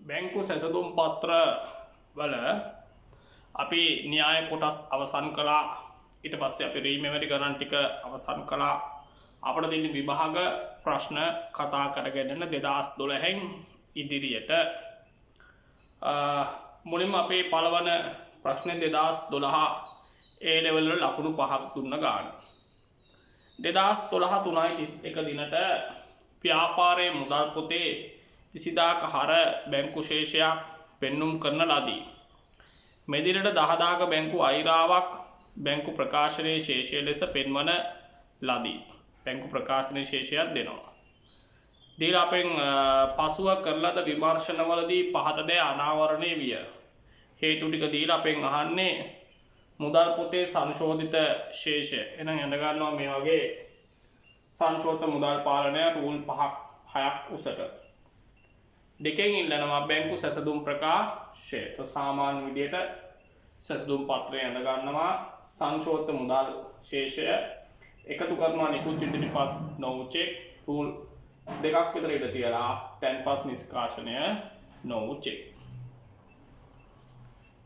බැංකු සැසඳුම් පත්‍ර වල අපි න්‍යාය කොටස් අවසන් කළා. ඊට පස්සේ අපි රීමෙවරි ගණන් ටික අවසන් කළා. අපිට දෙන්නේ විභාග ප්‍රශ්න කතා කරගෙන යන 2012න් ඉදිරියට මුලින්ම අපේ පළවන ප්‍රශ්නේ 2012 A level වල ලකුණු 5ක් දුන්න ගන්න. 2012 3:31 දිනට ව්‍යාපාරයේ මුදල් පොතේ 20000ක හර බැංකු ශේෂයක් පෙන්눔 කරන ලදී. මෙදිනට 10000ක බැංකු අයිරාවක් බැංකු ප්‍රකාශනයේ ශේෂය ලෙස පෙන්වන ලදී. බැංකු ප්‍රකාශනයේ ශේෂයක් දෙනවා. දීලා අපෙන් පසුව කරන ලද විමර්ශනවලදී පහත දේ අනාවරණය විය. හේතු ටික දීලා අපෙන් අහන්නේ මුදල් පොතේ සංශෝධිත ශේෂය. එහෙනම් යඳ ගන්නවා මේ වගේ සංශෝධිත මුදල් පාලනය රූල් 5ක් 6ක් උසට. දෙකෙන් ඉල්ලනවා බැංකු සැසඳුම් ප්‍රකාශය. සාමාන්‍ය විදියට සැසඳුම් පත්‍රය යඳ ගන්නවා සංශෝධිත මුදල් ශේෂය එකතු කරනවා නිකුත් ඉදිරිපත් නොවු චෙක් රූල් දෙකක් විතර ඉඳ තියලා තැන්පත් නිෂ්කාශනය නොවු චෙක්.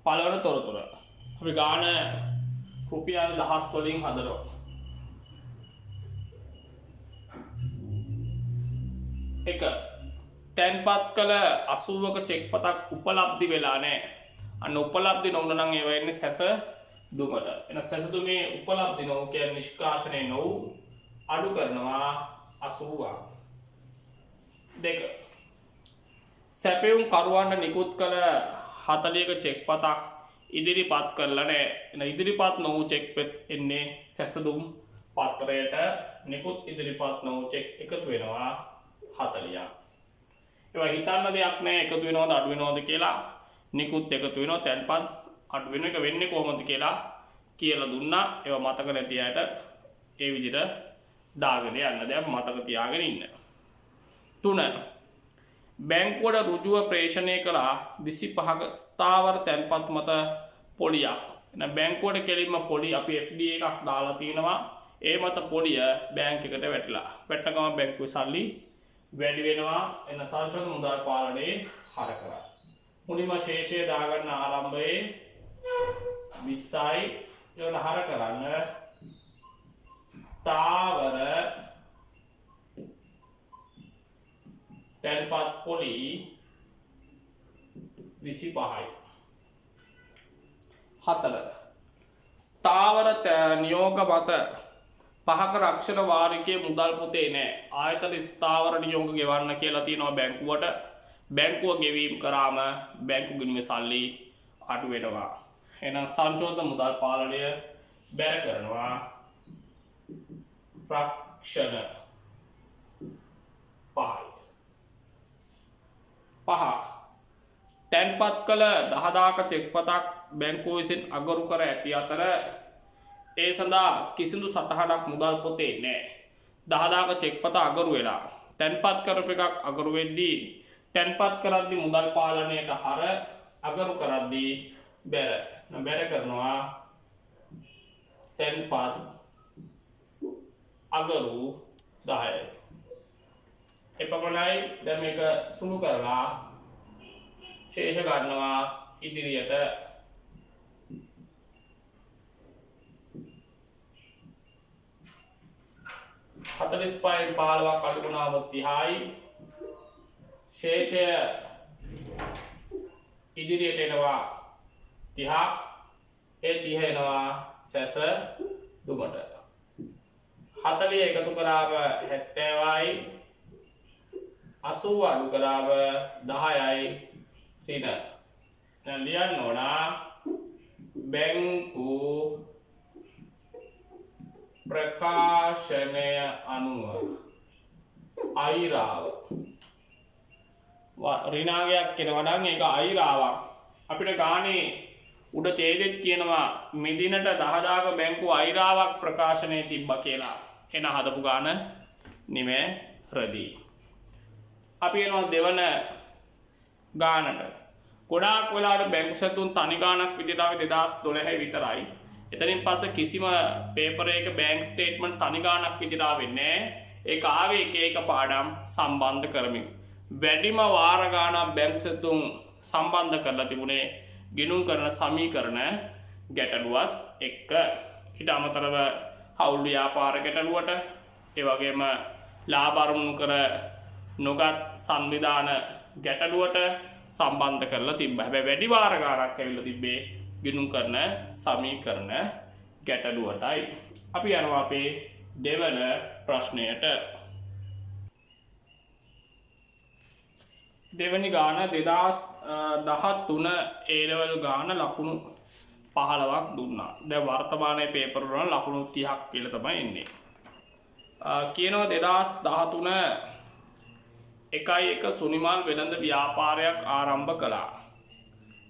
පළවන තොරතුර අපි ගාන රුපියල් 1000 වලින් හදනවා. එක තැන්පත් කළ 80ක චෙක් පතක් උපලබ්ධි වෙලා නැහැ. අන්න උපලබ්ධි නොවුන නම් ඒවා එන්නේ සැසඳුමට. එන සැසඳුමේ උපලබ්ධි නොවු කියන්නේ නිෂ්කාශනය නොවු අඩු කරනවා 80ක්. දෙක සැපයුම් කරුවන්ට නිකුත් කළ 40ක චෙක් පතක් ඉදිරිපත් කරලා නැහැ. එන ඉදිරිපත් නොවු චෙක් එන්නේ සැසඳුම් පත්‍රයට නිකුත් ඉදිරිපත් නොවු චෙක් එකතු වෙනවා 40ක්. ඒවා හිතන්න දෙයක් නැහැ එකතු වෙනවද අඩු වෙනවද කියලා. නිකුත් එකතු වෙනවා තැන්පත් අඩු වෙන එක වෙන්නේ කොහොමද කියලා දුන්නා. ඒවා මතක නැති අයට ඒ විදිහට දාගෙන යන්න දැන් මතක තියාගෙන ඉන්න. 3 බැංකුවට ඍජුව ප්‍රේෂණය කළා 25ක ස්ථාවර තැන්පත් මත පොලියක්. එහෙනම් බැංකුවට කෙලින්ම පොලි අපි FD එකක් දාලා තිනවා. ඒ මත පොලිය බැංක් එකට වැටිලා. වැටෙන ගමන් බැංකුවේ සල්ලි වැඩි වෙනවා. එන සංශෝධන මුදල් පාලනයේ හරකලා. මුලින්ම ශේෂය දාගන්න ආරම්භයේ 20යි ඒවල හර කරන්න ස්ථාවර තැන්පත් පොලි 25යි. 4 ස්ථාවර නියෝග මත 5ක රක්ෂණ වාරිකයේ මුදල් පොතේ නැහැ. ආයතන ස්ථාවර නියෝග ගෙවන්න කියලා තියෙනවා බැංකුවට. බැංකුව ගෙවීම කරාම බැංකු ගිණුමේ සල්ලි අඩු වෙනවා. එහෙනම් සංශෝධන මුදල් පාලනය බැර කරනවා. රක්ෂණ 5යි. 5 තැන්පත් කළ 10000ක චෙක් පතක් බැංකුව විසින් අගරු කර ඇති අතර ඒ සඳහා කිසිදු සටහනක් මුදල් පොතේ නැහැ. 10000ක චෙක් පත අගරු වෙලා තැන්පත් කරපු එකක් අගරු වෙද්දී තැන්පත් කරද්දී මුදල් පාලනයට හර අගරු කරද්දී බැර කරනවා තැන්පත් අගරු 10යි. එපමණයි. දැන් මේක සුළු කරලා ශේෂ ගන්නවා ඉදිරියට. හතලිස් පහෙන් 15ක් අඩු වුණාම 30යි. ශේෂය ඉදිරියට එනවා 30ක්. ඒ 30 එනවා සැසඳුමට. 40 එකතු කරාම 70යි. 80 අඩු කරාම 10යි ඍණ. දැන් ලියන්න ඕන බැංකු ප්‍රකාශනය අනුව අයිරාව ඍණාගයක් කියනවා නම් ඒක අයිරාවක්. අපිට ගානේ උඩ තේදෙත් කියනවා මෙදිනට 10000ක බැංකු අයිරාවක් ප්‍රකාශනයේ තිබ්බා කියලා. එන හදපු ගාන නිමෙරදී. අපි යනවා දෙවන ගානට. ගොඩාක් වෙලාවට බැංකු සතුන් තනි ගානක් විදිහට ආවේ 2012 විතරයි. එතනින් පස්සේ කිසිම පේපර් එකක බැංක් ස්ටේට්මන්ට් තනි ගානක් විදිහට ආවේ නැහැ. ඒක ආවේ එක එක පාඩම් සම්බන්ධ කරමින්. වැඩිම වාර ගානක් බැංකු සෙතුම් සම්බන්ධ කරලා තිබුණේ ගිණුම් කරන සමීකරණ ගැටලුවත් එක්ක. ඊට අමතරව හවුල් ව්‍යාපාර ගැටලුවට, ඒ වගේම ලාභ අරමුණු කර නොගත් සංවිධාන ගැටලුවට සම්බන්ධ කරලා තිබ්බා. හැබැයි වැඩි වාර ගානක් ඇවිල්ලා තිබ්බේ ගිණුම් කරන සමීකරණ ගැටලුවටයි. අපි යනවා අපේ දෙවන ප්‍රශ්නයට. දෙවැනි ගාන 2013 A-level ගාන ලකුණු 15ක් දුන්නා. දැන් වර්තමානයේ පේපර් වල ලකුණු 30ක් කියලා තමයි එන්නේ. කියනවා 2013 1 සුනිමල් වෙළඳ ව්‍යාපාරයක් ආරම්භ කළා.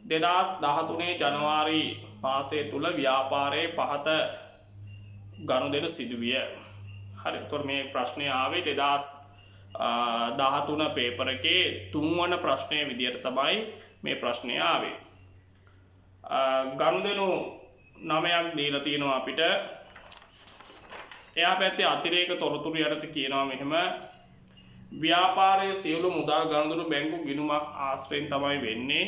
2013 ජනවාරි මාසය තුල ව්‍යාපාරයේ පහත ගනුදෙනු සිදුවිය. හරි. එතකොට මේ ප්‍රශ්නය ආවේ 2013 පේපර් එකේ 3 වන ප්‍රශ්නය විදියට තමයි මේ ප්‍රශ්නය ආවේ. ගනුදෙනු 9ක් දීලා තියෙනවා අපිට. එයා පැත්තේ අතිරේක තොරතුරු යටතේ කියනවා මෙහෙම: ව්‍යාපාරයේ සියලු මුදල් ගනුදෙනු බැංකු ගිණුමක් ආශ්‍රයෙන් තමයි වෙන්නේ.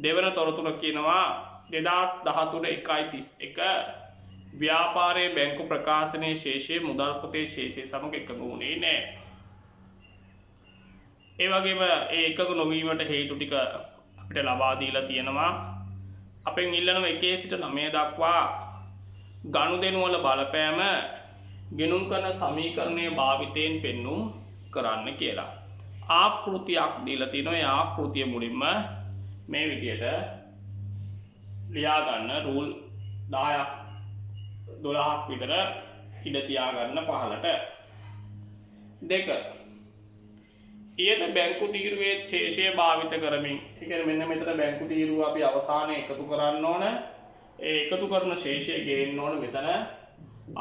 දෙවන තොරතුර කියනවා 2013 1.31 ව්‍යාපාරයේ බැංකු ප්‍රකාශනයේ ශේෂයේ මුදල් පොතේ ශේෂය සමග එකඟ වුණේ නැහැ. ඒ වගේම ඒ එකඟ නොවීමට හේතු ටික අපිට ලබා දීලා තියෙනවා. අපෙන් ඉල්ලනවා 1 සිට 9 දක්වා ගනුදෙනු වල බලපෑම ගිණුම් කරන සමීකරණයේ භාවිතයෙන් පෙන්වුම් කරන්න කියලා. ආකෘතියක් දීලා තිනවා. ඒ ආකෘතිය මුලින්ම මේ විදියට ලියා ගන්න. රූල් 10ක් 12ක් විතර ඉඩ තියා ගන්න පහලට. 2. ඊට බැංකු තීරුවේ ශේෂය භාවිත කරමින්, ඒ කියන්නේ මෙන්න මෙතන බැංකු තීරුව අපි අවසානයේ එකතු කරන්න ඕන. ඒ එකතු කරන ශේෂය ගේන්න ඕන මෙතන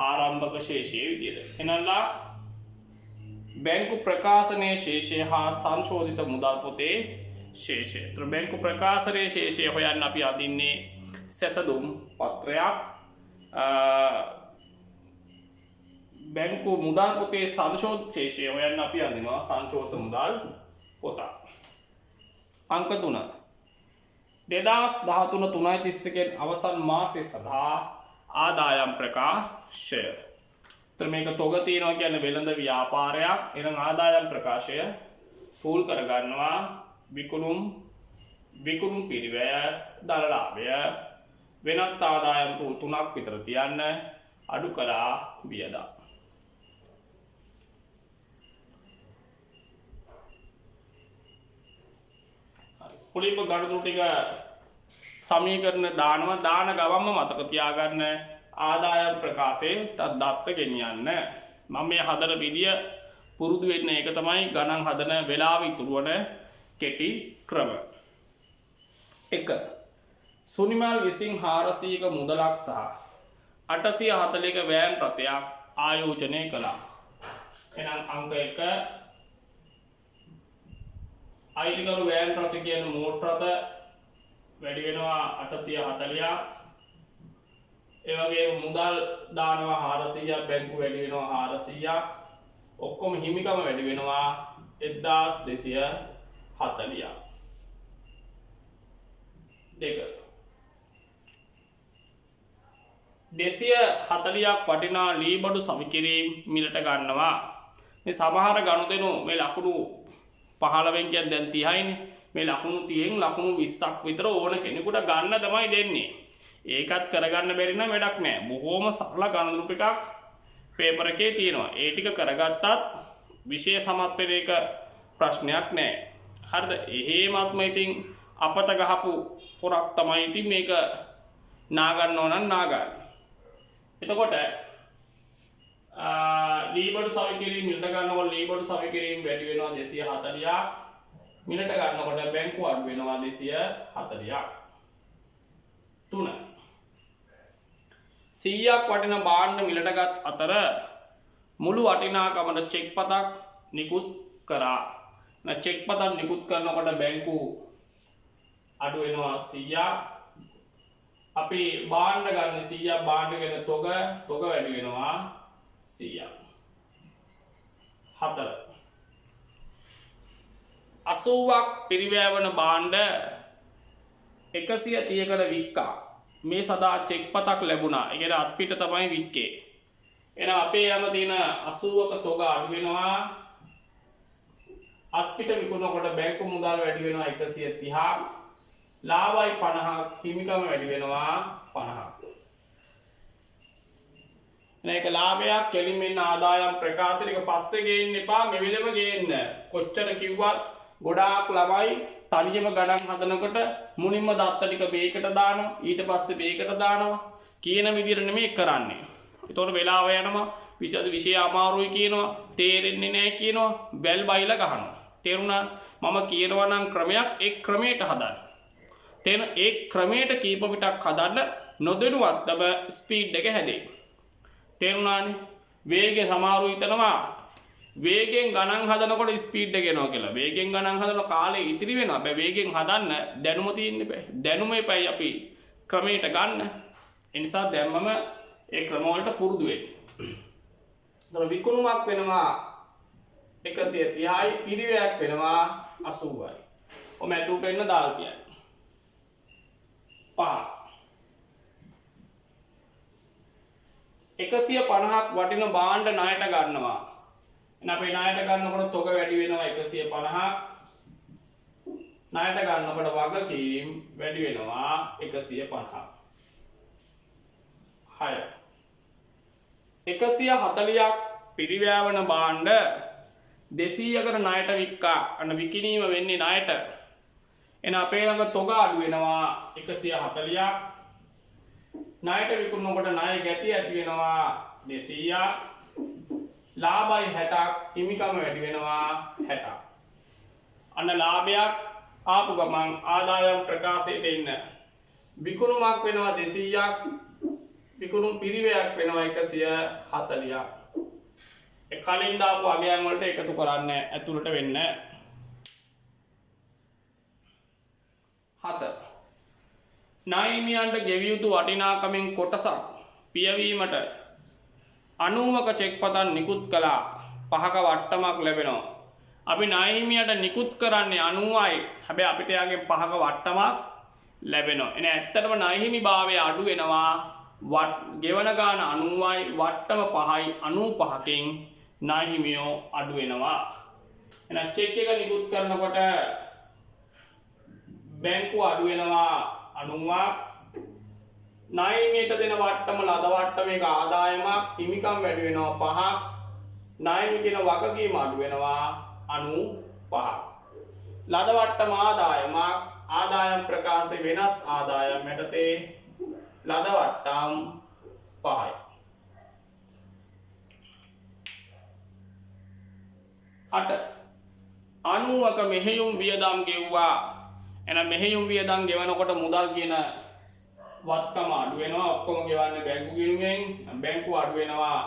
ආරම්භක ශේෂයේ විදියට. එනලා බැංකු ප්‍රකාශනයේ ශේෂය හා සංශෝධිත මුදල් පොතේ ශේෂය. ඒතර බැංකු ප්‍රකාශනයේ ශේෂය හොයන්න අපි අදින්නේ සැසඳුම් පත්‍රයක්. බැංකු මුදල් පොතේ සංශෝධිත ශේෂය හොයන්න අපි අදිනවා සංශෝධිත මුදල් පොත. අංක 3. 2013 3.31 අවසන් මාසය සඳහා ආදායම් ප්‍රකාශය. එතන මේක තොග තියනවා කියන්නේ වෙළඳ ව්‍යාපාරයක්. එහෙනම් ආදායම් ප්‍රකාශය ෆුල් කරගන්නවා. විකුණුම් පිරිවැය, දරලාභය, වෙනත් ආදායම් රූල් 3ක් විතර තියන්න. අඩු කළා වියදම්. පුලිප ගණතුරු ටික සමීකරණ දානවා. දාන ගමන්ම මතක තියාගන්න ආදායම් ප්‍රකාශයට දත්ත ගෙනියන්න. මම මේ හදන විදිය පුරුදු වෙන්න. ඒක තමයි ගණන් හදන වෙලාව ඉතුරු වන කෙටි ක්‍රම. 1. සුනිමල් විසින් 400ක මුදලක් සහ 840ක වෑන් රථයක් ආයෝජනය කළා. එහෙනම් අංක 1 අයිතිකරු වෑන් රථ කියන මෝටර රථ වැඩි වෙනවා 840ක්. ඒ වගේම මුදල් දානවා 400ක්, බැංකු වැඩි වෙනවා 400ක්. ඔක්කොම හිමිකම වැඩි වෙනවා 1240ක්. 2. 240ක් වටිනා ලී බඩු සමිකිරීම් මිලට ගන්නවා. මේ සමහර ගනුදෙනු මේ ලකුණු 15න් කියන්නේ දැන් 30යිනේ. මේ ලකුණු 30න් ලකුණු 20ක් විතර ඕන කෙනෙකුට ගන්න තමයි දෙන්නේ. ඒකත් කරගන්න බැරි නම් වැඩක් නැහැ. බොහොම සරල ගණන් ටිකක් පේපර් එකේ තියෙනවා. ඒ ටික කරගත්තත් විෂය සමත් වෙන එක ප්‍රශ්නයක් නැහැ. හරිද? එහෙමත්ම ඉතින් අපත ගහපු පොරක් තමයි ඉතින් මේක නා ගන්න ඕන නම් නා ගන්න. එතකොට ලීබඩු සවිකිරීම මිලට ගන්නකොට ලීබඩු සවිකිරීම වැඩි වෙනවා 240ක්. මිලට ගන්නකොට බැංකු අඩු වෙනවා 240ක්. 3. 100ක් වටින භාණ්ඩ මිලටගත් අතර මුළු වටිනාකමට චෙක් පතක් නිකුත් කරා. චෙක් පතක් නිකුත් කරනකොට බැංකු අඩු වෙනවා 100ක්. අපි භාණ්ඩ ගන්න 100ක් භාණ්ඩ ගැන තොග වැඩි වෙනවා 100ක්. 4. 80ක් පිරිවැවන භාණ්ඩ 130කට වික්කා. මේ සදා චෙක් පතක් ලැබුණා. ඒ කියන්නේ අත්පිට තමයි වික්කේ. එහෙනම් අපේ යම තියෙන 80ක තොග අඩු වෙනවා. අත්පිට විකුණනකොට බැංකු මුදල් වැඩි වෙනවා 130ක්. ලාභයි 50ක්, හිමිකම වැඩි වෙනවා 50ක්. මේක ලාභයක් කෙලින්ම ආදායම් ප්‍රකාශනයක පස්සේ ගේන්න එපා, මෙවිලම ගේන්න. කොච්චර කිව්වත් ගොඩාක් ළමයි තනියම ගණන් හදනකොට මුලින්ම දත්ත ටික මේකට දානවා, ඊට පස්සේ මේකට දානවා කියන විදිහට නෙමෙයි කරන්නේ. ඒතකොට වෙලාව යනවා, විෂය අමාරුයි කියනවා, තේරෙන්නේ නැහැ කියනවා, බැල් බයිලා ගහනවා. තේරුණා? මම කියනවා නම් ක්‍රමයක් ඒ ක්‍රමයට හදන්න. තේන ඒ ක්‍රමයට කීප පිටක් හදන්න නොදැනුවත්වම ස්පීඩ් එක හැදේ. තේරුණානේ? වේගය සමහරව හිතනවා වේගෙන් ගණන් හදනකොට ස්පීඩ් එක එනවා කියලා. වේගෙන් ගණන් හදන කාලේ ඉතිරි වෙනවා. බෑ වේගෙන් හදන්න දැනුම තියෙන්න බෑ. දැනුම එපයි අපි ක්‍රමයට ගන්න. ඒ නිසා දැම්මම ඒ ක්‍රම වලට පුරුදු වෙන්න. ඒතර විකුණුමක් වෙනවා 130යි, පිරිවැයක් වෙනවා 80යි. ඔය මැට්‍රුට එන්න දාලා තියන්න. 5 150ක් වටින භාණ්ඩ ණයට ගන්නවා. එහෙනම් අපි ණයට ගන්නකොට තොග වැඩි වෙනවා 150ක්. ණයට ගන්නකොට වගකීම් වැඩි වෙනවා 150ක්. 6 140ක් පිරිවැවන භාණ්ඩ 200කට ණයට වික්කා. අන්න විකිණීම වෙන්නේ ණයට. එහෙනම් අපේ ළඟ තොග අඩු වෙනවා 140ක්. ණයට විකුණනකොට ණය ගැටි ඇති වෙනවා 200ක්. ලාභයි 60ක්, හිමිකම වැඩි වෙනවා 60ක්. අන්න ලාභයක් ආපු ගමන් ආදායම් ප්‍රකාශයට එන්න. විකුණුමක් වෙනවා 200ක්. විකුණුම් පිරිවැයක් වෙනවා 140ක්. ඒ කලින් දාපු අගයන් වලට එකතු කරන්න ඇතුළට වෙන්න. 7 නායිමියන්ට ගෙවිය යුතු වටිනාකමින් කොටසක් පියවීමට 90ක චෙක් පතක් නිකුත් කළා. 5ක වට්ටමක් ලැබෙනවා. අපි නායිමියට නිකුත් කරන්නේ 90යි. හැබැයි අපිට යාගේ 5ක වට්ටමක් ලැබෙනවා. එනේ ඇත්තටම නායිමි භාවය අඩු වෙනවා. ගෙවන ගාන 90යි, වට්ටම 5යි. 95කින් නායිමියෝ අඩු වෙනවා. එහෙනම් චෙක් එක නිකුත් කරනකොට බැංකුව අඩු වෙනවා 90ක්. ණයමියට දෙන වට්ටම ලද වට්ටමේක ආදායමක්, හිමිකම් වැඩි වෙනවා 5ක්. ණයමි කියන වගකීම අඩු වෙනවා 95ක්. ලද වට්ටම ආදායමක්, ආදායම් ප්‍රකාශය වෙනත් ආදායම් යටතේ ලද වට්ටම් 5යි. 8 90ක මෙහෙයුම් වියදම් ගෙව්වා. එහෙනම් මෙහෙයුම් වියදම් ගෙවනකොට මුදල් කියන වත්කම අඩු වෙනවා. ඔක්කොම ගෙවන්නේ බැංකු ගිණුමෙන්. බැංකුව අඩු වෙනවා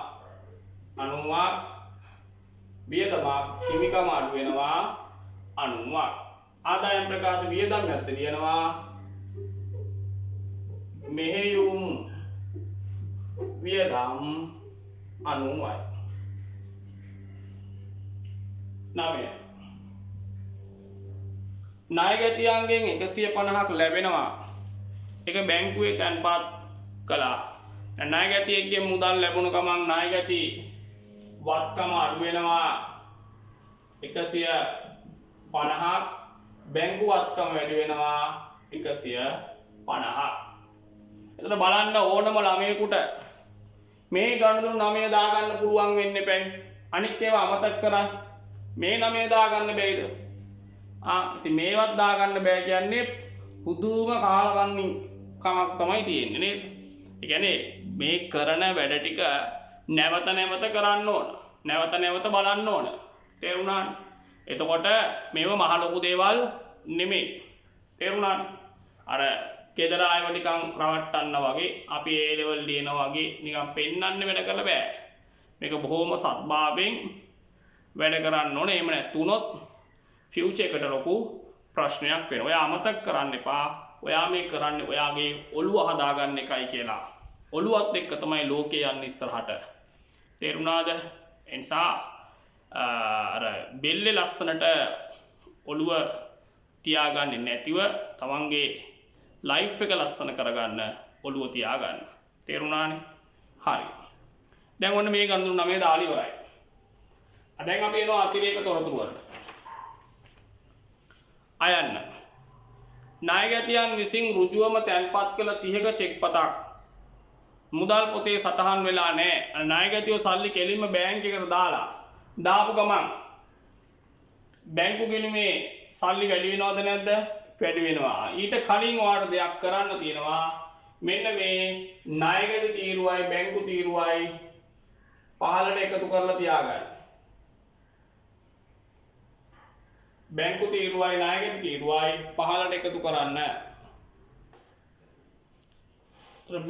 90ක්. වියදමක්, හිමිකම අඩු වෙනවා 90ක්. ආදායම් ප්‍රකාශ වියදම් යටතේ ලියනවා මෙහෙයුම් වියදම් 90යි. 9 ණය ගැතියන්ගෙන් 150ක් ලැබෙනවා. ඒක බැංකුවේ තැන්පත් කළා. ණය ගැතියෙක්ගේ මුදල් ලැබුණු ගමන් ණය ගැති වත්කම අඩු වෙනවා 150ක්. බැංකු වත්කම වැඩි වෙනවා 150ක්. එතන බලන්න ඕනම ළමයෙකුට මේ ගණනුරු 9 දාගන්න පුළුවන් වෙන්නේ නැහැ. අනිත් ඒවා අමතක කරා. මේ 9 දාගන්න බැයිද? ඉතින් මේවත් දාගන්න බෑ කියන්නේ පුදුම කාලකන්ණි කමක් තමයි තියෙන්නේ නේද? ඒ කියන්නේ මේ කරන වැඩ ටික නැවත නැවත කරන්න ඕන. නැවත නැවත බලන්න ඕන. තේරුණානේ? එතකොට මේව මහ ලොකු දේවල් නෙමෙයි. තේරුණානේ? අර ගෙදර ආයව නිකන් රවට්ටන්න වගේ අපි ඒ ලෙවල් ලියනවා වගේ නිකන් පෙන්නන්න වැඩ කරලා බෑ. මේක බොහොම සත්භාවයෙන් වැඩ කරන්න ඕනේ. එහෙම නැතුනොත් ෆියුචර් එකට ලොකු ප්‍රශ්නයක් වෙනවා. ඔයා අමතක කරන්න එපා. ඔයා මේ කරන්නේ ඔයාගේ ඔළුව හදාගන්න එකයි කියලා. ඔළුවත් එක්ක තමයි ලෝකේ යන්නේ ඉස්සරහට. තේරුණාද? ඒ නිසා අර බෙල්ලේ ලස්සනට ඔළුව තියාගන්නේ නැතිව තමන්ගේ ලයිෆ් එක ලස්සන කරගන්න ඔළුව තියාගන්න. තේරුණානේ? හරි. දැන් ඔන්න මේ ගණන් 9 දාලා ඉවරයි. දැන් අපි එනවා අතිරේක තොරතුරු වලට. අයන්න. ණයගැතියන් විසින් ඍජුවම තැන්පත් කළ 30ක චෙක් පතක් මුදල් පොතේ සටහන් වෙලා නැහැ. ණයගැතියෝ සල්ලි කෙලින්ම බැංක් එකට දාපු ගමන් බැංකු ගිණුමේ සල්ලි වැඩි වෙනවද නැද්ද? වැඩි වෙනවා. ඊට කලින් ඔයාලට දෙයක් කරන්න තියෙනවා. මෙන්න මේ ණයගැති තීරුවයි බැංකු තීරුවයි පහළට එකතු කරලා තියාගන්න. බැංකු තීරුවයි ණයගැති තීරුවයි පහළට එකතු කරන්න.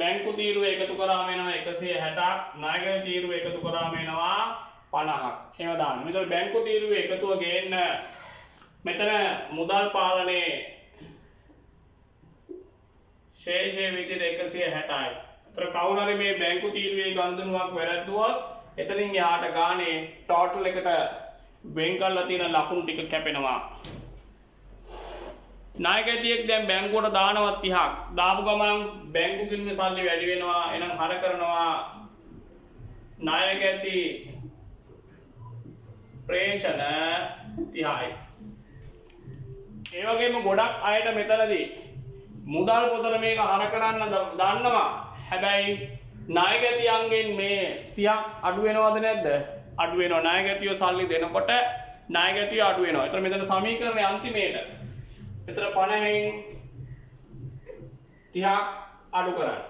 බැංකු තීරුව එකතු කරාම එනවා 160ක්, ණයගැති තීරුව එකතු කරාම එනවා 50ක්. එහෙම දාන්න. මෙතන බැංකු තීරුව එකතුව ගේන්න මෙතන මුදල් පාලනේ ශේෂයේ විදිහට 160යි. ඒතර කවුරු හරි මේ බැංකු තීරුවේ ගණනුවක් වැරද්දුවොත් එතනින් එහාට ගානේ ටෝටල් එකට වෙන් කරලා තියෙන ලකුණු ටික කැපෙනවා. ණයගැතියෙක් දැන් බැංකුවට දානවා 30ක්. දාපු ගමන් බැංකු ගිණුමේ සල්ලි වැඩි වෙනවා. එහෙනම් හර කරනවා ණයගැති ප්‍රේෂණ 30යි. ඒ වගේම ගොඩක් අයට මෙතනදී මුදල් පොතට මේක හර කරන්න දන්නවා. හැබැයි ණයගැතියන්ගෙන් මේ 30ක් අඩු වෙනවද නැද්ද? අඩු වෙනවා. ණයගැතියෝ සල්ලි දෙනකොට ණයගැතියෝ අඩු වෙනවා. ඒතර මෙතන සමීකරණයේ අන්තිමේට මෙතන 50න් 30ක් අඩු කරන්න.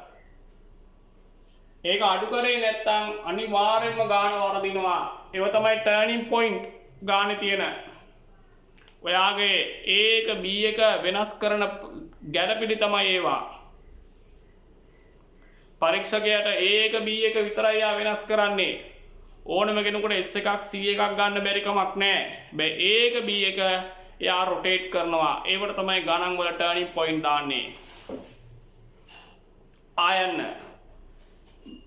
ඒක අඩු කරේ නැත්නම් අනිවාර්යයෙන්ම ගාන වරදිනවා. ඒව තමයි ටර්නින් පොයින්ට් ගානේ තියෙන. ඔයාගේ A එක B එක වෙනස් කරන ගැළපිලි තමයි ඒවා. පරීක්ෂකයාට A එක B එක විතරයි යා වෙනස් කරන්නේ. ඕනම කෙනෙකුට S එකක් C එකක් ගන්න බැරි කමක් නැහැ. හැබැයි A එක B එක එයා රොටේට් කරනවා. ඒවට තමයි ගණන් වල ටර්නින් පොයින්ට් දාන්නේ. ආයන්න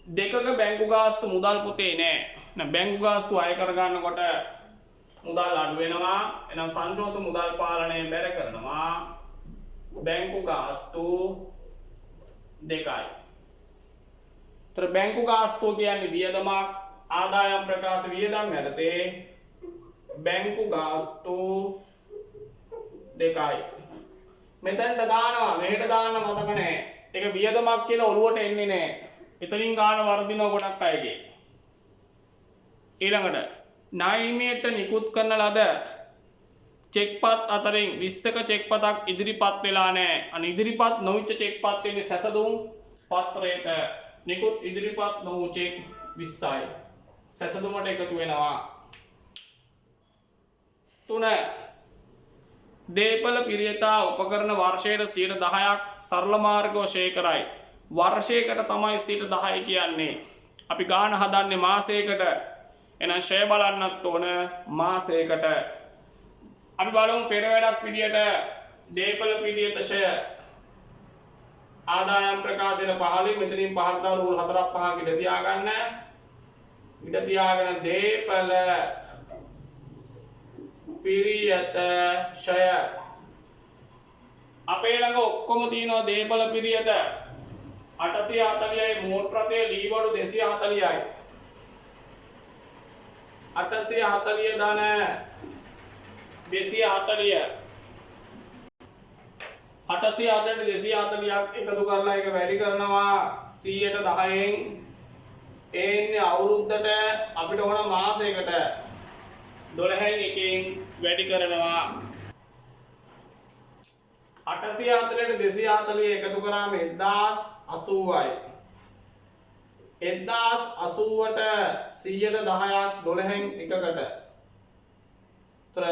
දෙකක බැංකු ගාස්තු මුදල් පොතේ නෑ. නැත්නම් බැංකු ගාස්තු අය කර ගන්නකොට මුදල් අඩු වෙනවා. එනම් සංචෝත මුදල් පාලනය බැර කරනවා. බැංකු ගාස්තු දෙකයි. තර බැංකු ගාස්තුව කියන්නේ වියදමක්. ආදායම් ප්‍රකාශ වියදම් යටතේ බැංකු ගාස්තු දෙකයි. මෙතනට දානවා මෙහෙට දාන්න මතක නැහැ. ඒක වියදමක් කියලා ඔළුවට එන්නේ නැහැ. එතනින් ගාන වර්ධිනව ගොඩක් අයගේ. ඊළඟට ණයහිමියට නිකුත් කරන ලද චෙක්පත් අතරින් 20ක චෙක්පතක් ඉදිරිපත් වෙලා නැහැ. අන ඉදිරිපත් නොවිච්ච චෙක්පත් වෙන්නේ සැසඳුම් පත්‍රයට. නිකුත් ඉදිරිපත් නොවු චෙක් 20යි. සැසඳුමට එකතු වෙනවා. 3 දේපල පිරියතා උපකරණ වර්ෂයට 10%ක් සරල මාර්ගව ෂේ කරයි. වර්ෂයකට තමයි 10% කියන්නේ. අපි ගාන හදන්නේ මාසයකට. එහෙනම් ෂේ බලන්නත් ඕන මාසයකට. අපි බලමු පෙර වැඩක් විදියට දේපල පිරියත ෂේ ආදායම් ප්‍රකාශන 15 මෙතනින් පහට දාන රූල් 4ක් 5ක් ඉඳ තියාගන්න. ඉඳ තියාගෙන දේපල පිරියත ෂය අපේ ළඟ ඔක්කොම තියෙනවා දේපල පිරියත 840යි මෝටර රථය ලී බඩු 240යි 840 ධන 240 840ට 240ක් එකතු කරලා ඒක වැඩි කරනවා 100ට 10න් එන්නේ අවුරුද්දට අපිට ඕන මාසයකට 12න් එකෙන් වැඩි කරනවා 840ට 240 එකතු කරාම 1080යි 1080ට 100ට 10ක් 12න් එකකට. ତර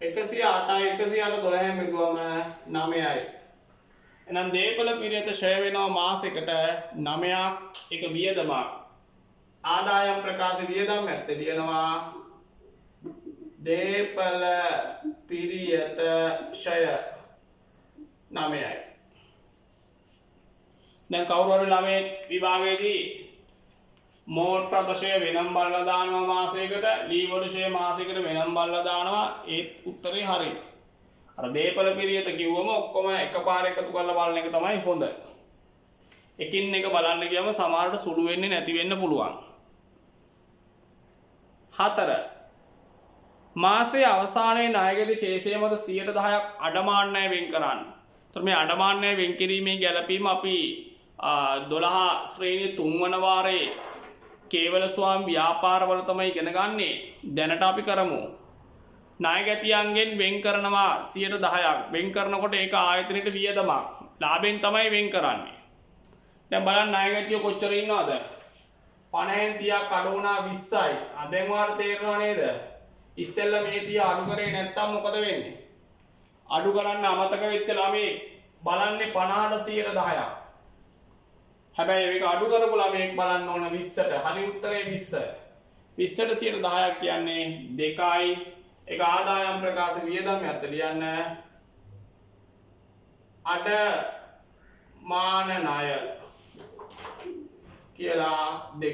108යි 108 12න් බෙදුවම 9යි. එහෙනම් දේපල පිරියත ෂය වෙනවා මාසයකට 9ක්. ඒක වියදමක්. ආදායම් ප්‍රකාශ වියදම් ඇත්තේ ලියනවා දේපල පිරියත ෂය 9යි. දැන් කවුරු හරි ළමේ විභාගයේදී මෝට් ප්‍රදශය වෙනම් බලලා දානවා මාසයකට, ලී වර්ෂය මාසයකට වෙනම් බලලා දානවා. ඒත් උත්තරේ හරි. අර දීපල පිරියත කිව්වම ඔක්කොම එකපාර එකතු කරලා බලන එක තමයි හොඳ. එකින් එක බලන්න ගියම සමහරට සුළු වෙන්නේ නැති වෙන්න පුළුවන්. 4. මාසයේ අවසානයේ ණයගැති ශේෂය මත 10% අඩමාන්නය වෙන් කරන්න. එතකොට මේ අඩමාන්නය වෙන් කිරීමේ ගැළපීම අපි 12 ශ්‍රේණිය 3 වන වාරයේ කේවල ස්වාම ව්‍යාපාරවල තමයි ඉගෙන ගන්නේ. දැනට අපි කරමු. ණයගැතියන්ගෙන් වෙන් කරනවා 10%ක්. වෙන් කරනකොට ඒක ආයතනයේ වියදමක්. ලාභයෙන් තමයි වෙන් කරන්නේ. දැන් බලන්න ණයගැතියෝ කොච්චර ඉන්නවද? 50න් 30ක් අඩු වුණා 20යි. දැන් ඔයාලට තේරෙනව නේද? ඉස්සෙල්ලා මේ 30 අඩු කරේ නැත්තම් මොකද වෙන්නේ? අඩු කරන්න අමතක වෙච්ච ළමයි බලන්නේ 50ට 10%ක්. හැබැයි මේක අඩු කරපු ළමයෙක් බලන්න ඕන 20ට. හරි උත්තරේ 20. 20ට 10%ක් කියන්නේ 2යි. ඒක ආදායම් ප්‍රකාශ වියදම් අර්ථ ලියන්න. අඩ මාන ණය කියලා 2යි.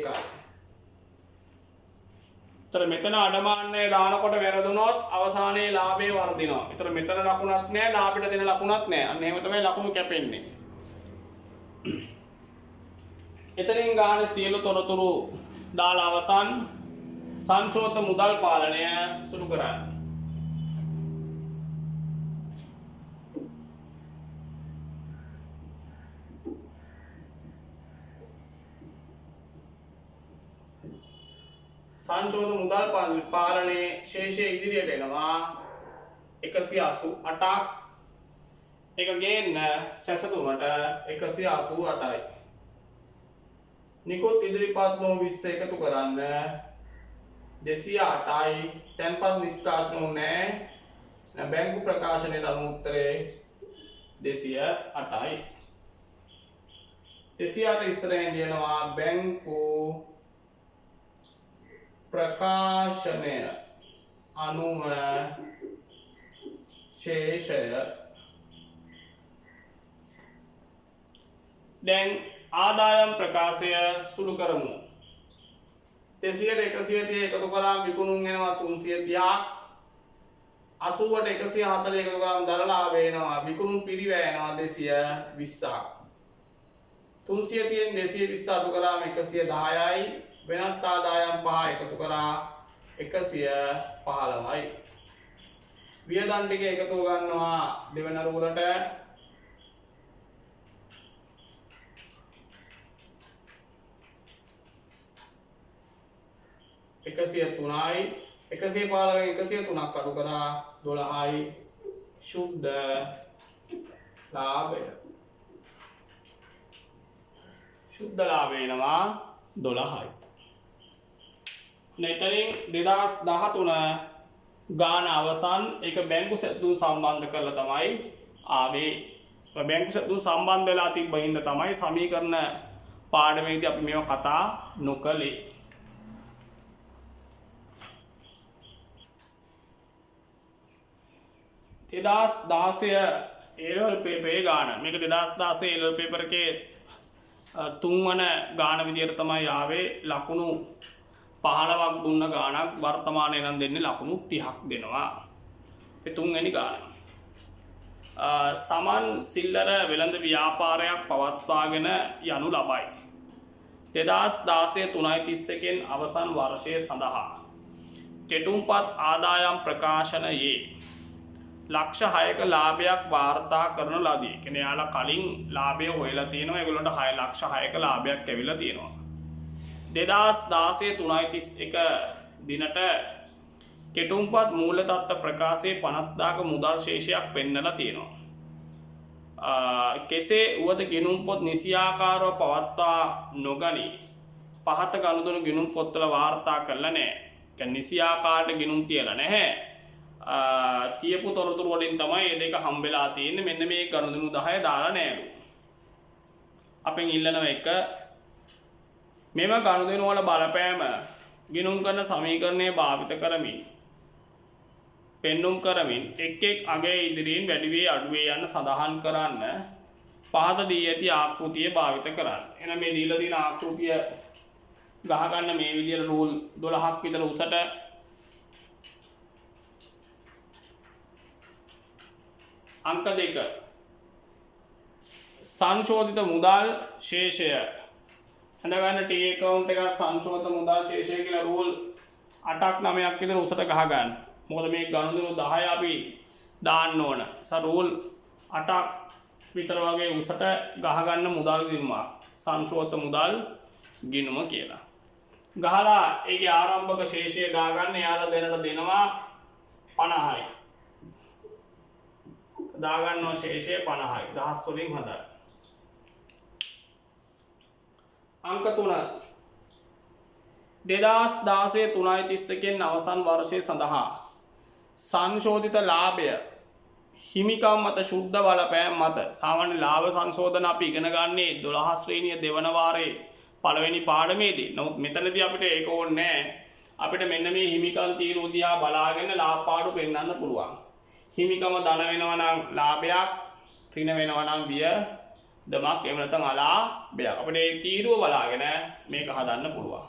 එතකොට මෙතන අඩමාන්නය දානකොට වැරදුනොත් අවසානයේ ලාභය වර්ධිනවා. එතකොට මෙතන ලකුණක් නැහැ, ලාභයට දෙන ලකුණක් නැහැ. අන්න එහෙම තමයි ලකුණු කැපෙන්නේ. එතනින් ගන්න සියලු තොරතුරු දාලා අවසන් සංශෝධ මුදල් පාලනය සුරු කරන්න. සංශෝධ මුදල් පාලනයේ ශේෂය ඉදිරියට එනවා 188ක්. එක ගේන්න සැසඳුමට 188යි. නිකුත් ඉදිරිපත් නො 20 එකතු කරන්න 208යි. තැන්පත් නිෂ්කාශන නැහැ. බැංකු ප්‍රකාශනයේ අනුව උත්තරේ 208යි. 208 ඉස්සරහින් ලියනවා බැංකු ප්‍රකාශනය අනුව ශේෂය. දැන් ආදායම් ප්‍රකාශය සුළු කරමු. 200ට 130 එකතු කරාම විකුණුම් එනවා 330ක්. 80ට 140 එකතු කරාම දර ලාභ එනවා. විකුණුම් පිරිවැයනවා 220ක්. 330න් 220 අඩු කරාම 110යි. වෙනත් ආදායම් 5 එකතු කරා 115යි. වියදම් ටික එකතු ගන්නවා දෙවන රුවරට 103යි. 115න් 103ක් අඩු කරා 12යි. ශුද්ධ ලාභය. ශුද්ධ ලාභය එනවා 12යි. එතනින් 2013 ගාන අවසන් එක බැංකු සැතුම් සම්බන්ධ කරලා තමයි ආවේ. බැංකු සැතුම් සම්බන්ධ වෙලා තිබ්බ හින්දා තමයි සමීකරණ පාඩමේදී අපි මේව කතා නොකළේ. 2016 A-level paper ගාන. මේක 2016 A-level paper එකේ 3 වන ගාන විදියට තමයි ආවේ. ලකුණු 15ක් දුන්න ගානක් වර්තමානයේ නම් දෙන්නේ ලකුණු 30ක් දෙනවා. ඒ 3 වෙනි ගාන. සමන් සිල්ලර වෙළඳ ව්‍යාපාරයක් පවත්වාගෙන යනු ලබයි. 2016 3:31 අවසන් වර්ෂය සඳහා කෙටුම්පත් ආදායම් ප්‍රකාශනයේ ලක්ෂ 6ක ලාභයක් වාර්තා කරන ලදී. කියන්නේ යාලා කලින් ලාභය හොයලා තියෙනවා. ඒගොල්ලන්ට 6 ලක්ෂ 6ක ලාභයක් ඇවිල්ලා තියෙනවා. 2016 3:31 දිනට කෙටුම්පත් මූල්‍ය තත්ත්ව ප්‍රකාශයේ 50000ක මුදල් ශේෂයක් පෙන්නලා තියෙනවා. කෙසේ වුවද ගිණුම් පොත් නිසියාකාරව පවත්වා නොගනි. පහත ගනුදෙනු ගිණුම් පොත්වල වාර්තා කරලා නැහැ. කියන්නේ නිසියාකාරට ගිණුම් තියලා නැහැ. තියපු තොරතුරු වලින් තමයි මේ දෙක හම්බෙලා තියෙන්නේ. මෙන්න මේ ගනුදෙනු 10 දාලා නෑලු. අපෙන් ඉල්ලනවා එක මෙම ගනුදෙනු වල බලපෑම ගිණුම් කරන සමීකරණය භාවිත කරමින් පෙන්눔 කරමින් එක් එක් අගය ඉදිරියෙන් වැඩි වේ අඩු වේ යන සඳහන් කරන්න. පහත දී ඇති ආකෘතිය භාවිත කරන්න. එහෙනම් මේ දීලා තියෙන ආකෘතිය ගහ ගන්න මේ විදිහට රූල් 12ක් විතර උසට. අංක 2 සංශෝධිත මුදල් ශේෂය හඳගන්න ටී account එක සංශෝධිත මුදල් ශේෂය කියලා රූල් 8ක් 9ක් විතර උසට ගහ ගන්න. මොකද මේ ගනුදෙනු 10 අපි දාන්න ඕන. රූල් 8ක් විතර වගේ උසට ගහ ගන්න මුදල් ගිණුමක් සංශෝධිත මුදල් ගිණුම කියලා. ගහලා ඒකේ ආරම්භක ශේෂය ගා ගන්න එයාලා දැනට දෙනවා 50යි. දා ගන්නවා ශේෂය 50යි. දහස් වලින් හදන්න. අංක 3 2016 3.31 අවසන් වර්ෂය සඳහා සංශෝධිත ලාභය හිමිකම් මත ශුද්ධ බලපෑම් මත සාමාන්‍ය ලාභ සංශෝධන අපි ඉගෙන ගන්නේ 12 ශ්‍රේණිය දෙවන වාරයේ පළවෙනි පාඩමේදී. නමුත් මෙතනදී අපිට ඒක ඕනේ නැහැ. අපිට මෙන්න මේ හිමිකම් තීරු දිහා බලාගෙන ලාභ පාඩු පෙන්වන්න පුළුවන්. හිමිකම ධන වෙනවා නම් ලාභයක්, ඍණ වෙනවා නම් වියදමක්, එහෙම නැත්නම් අලාභයක්. අපිට මේ තීරුව බලාගෙන මේක හදන්න පුළුවන්.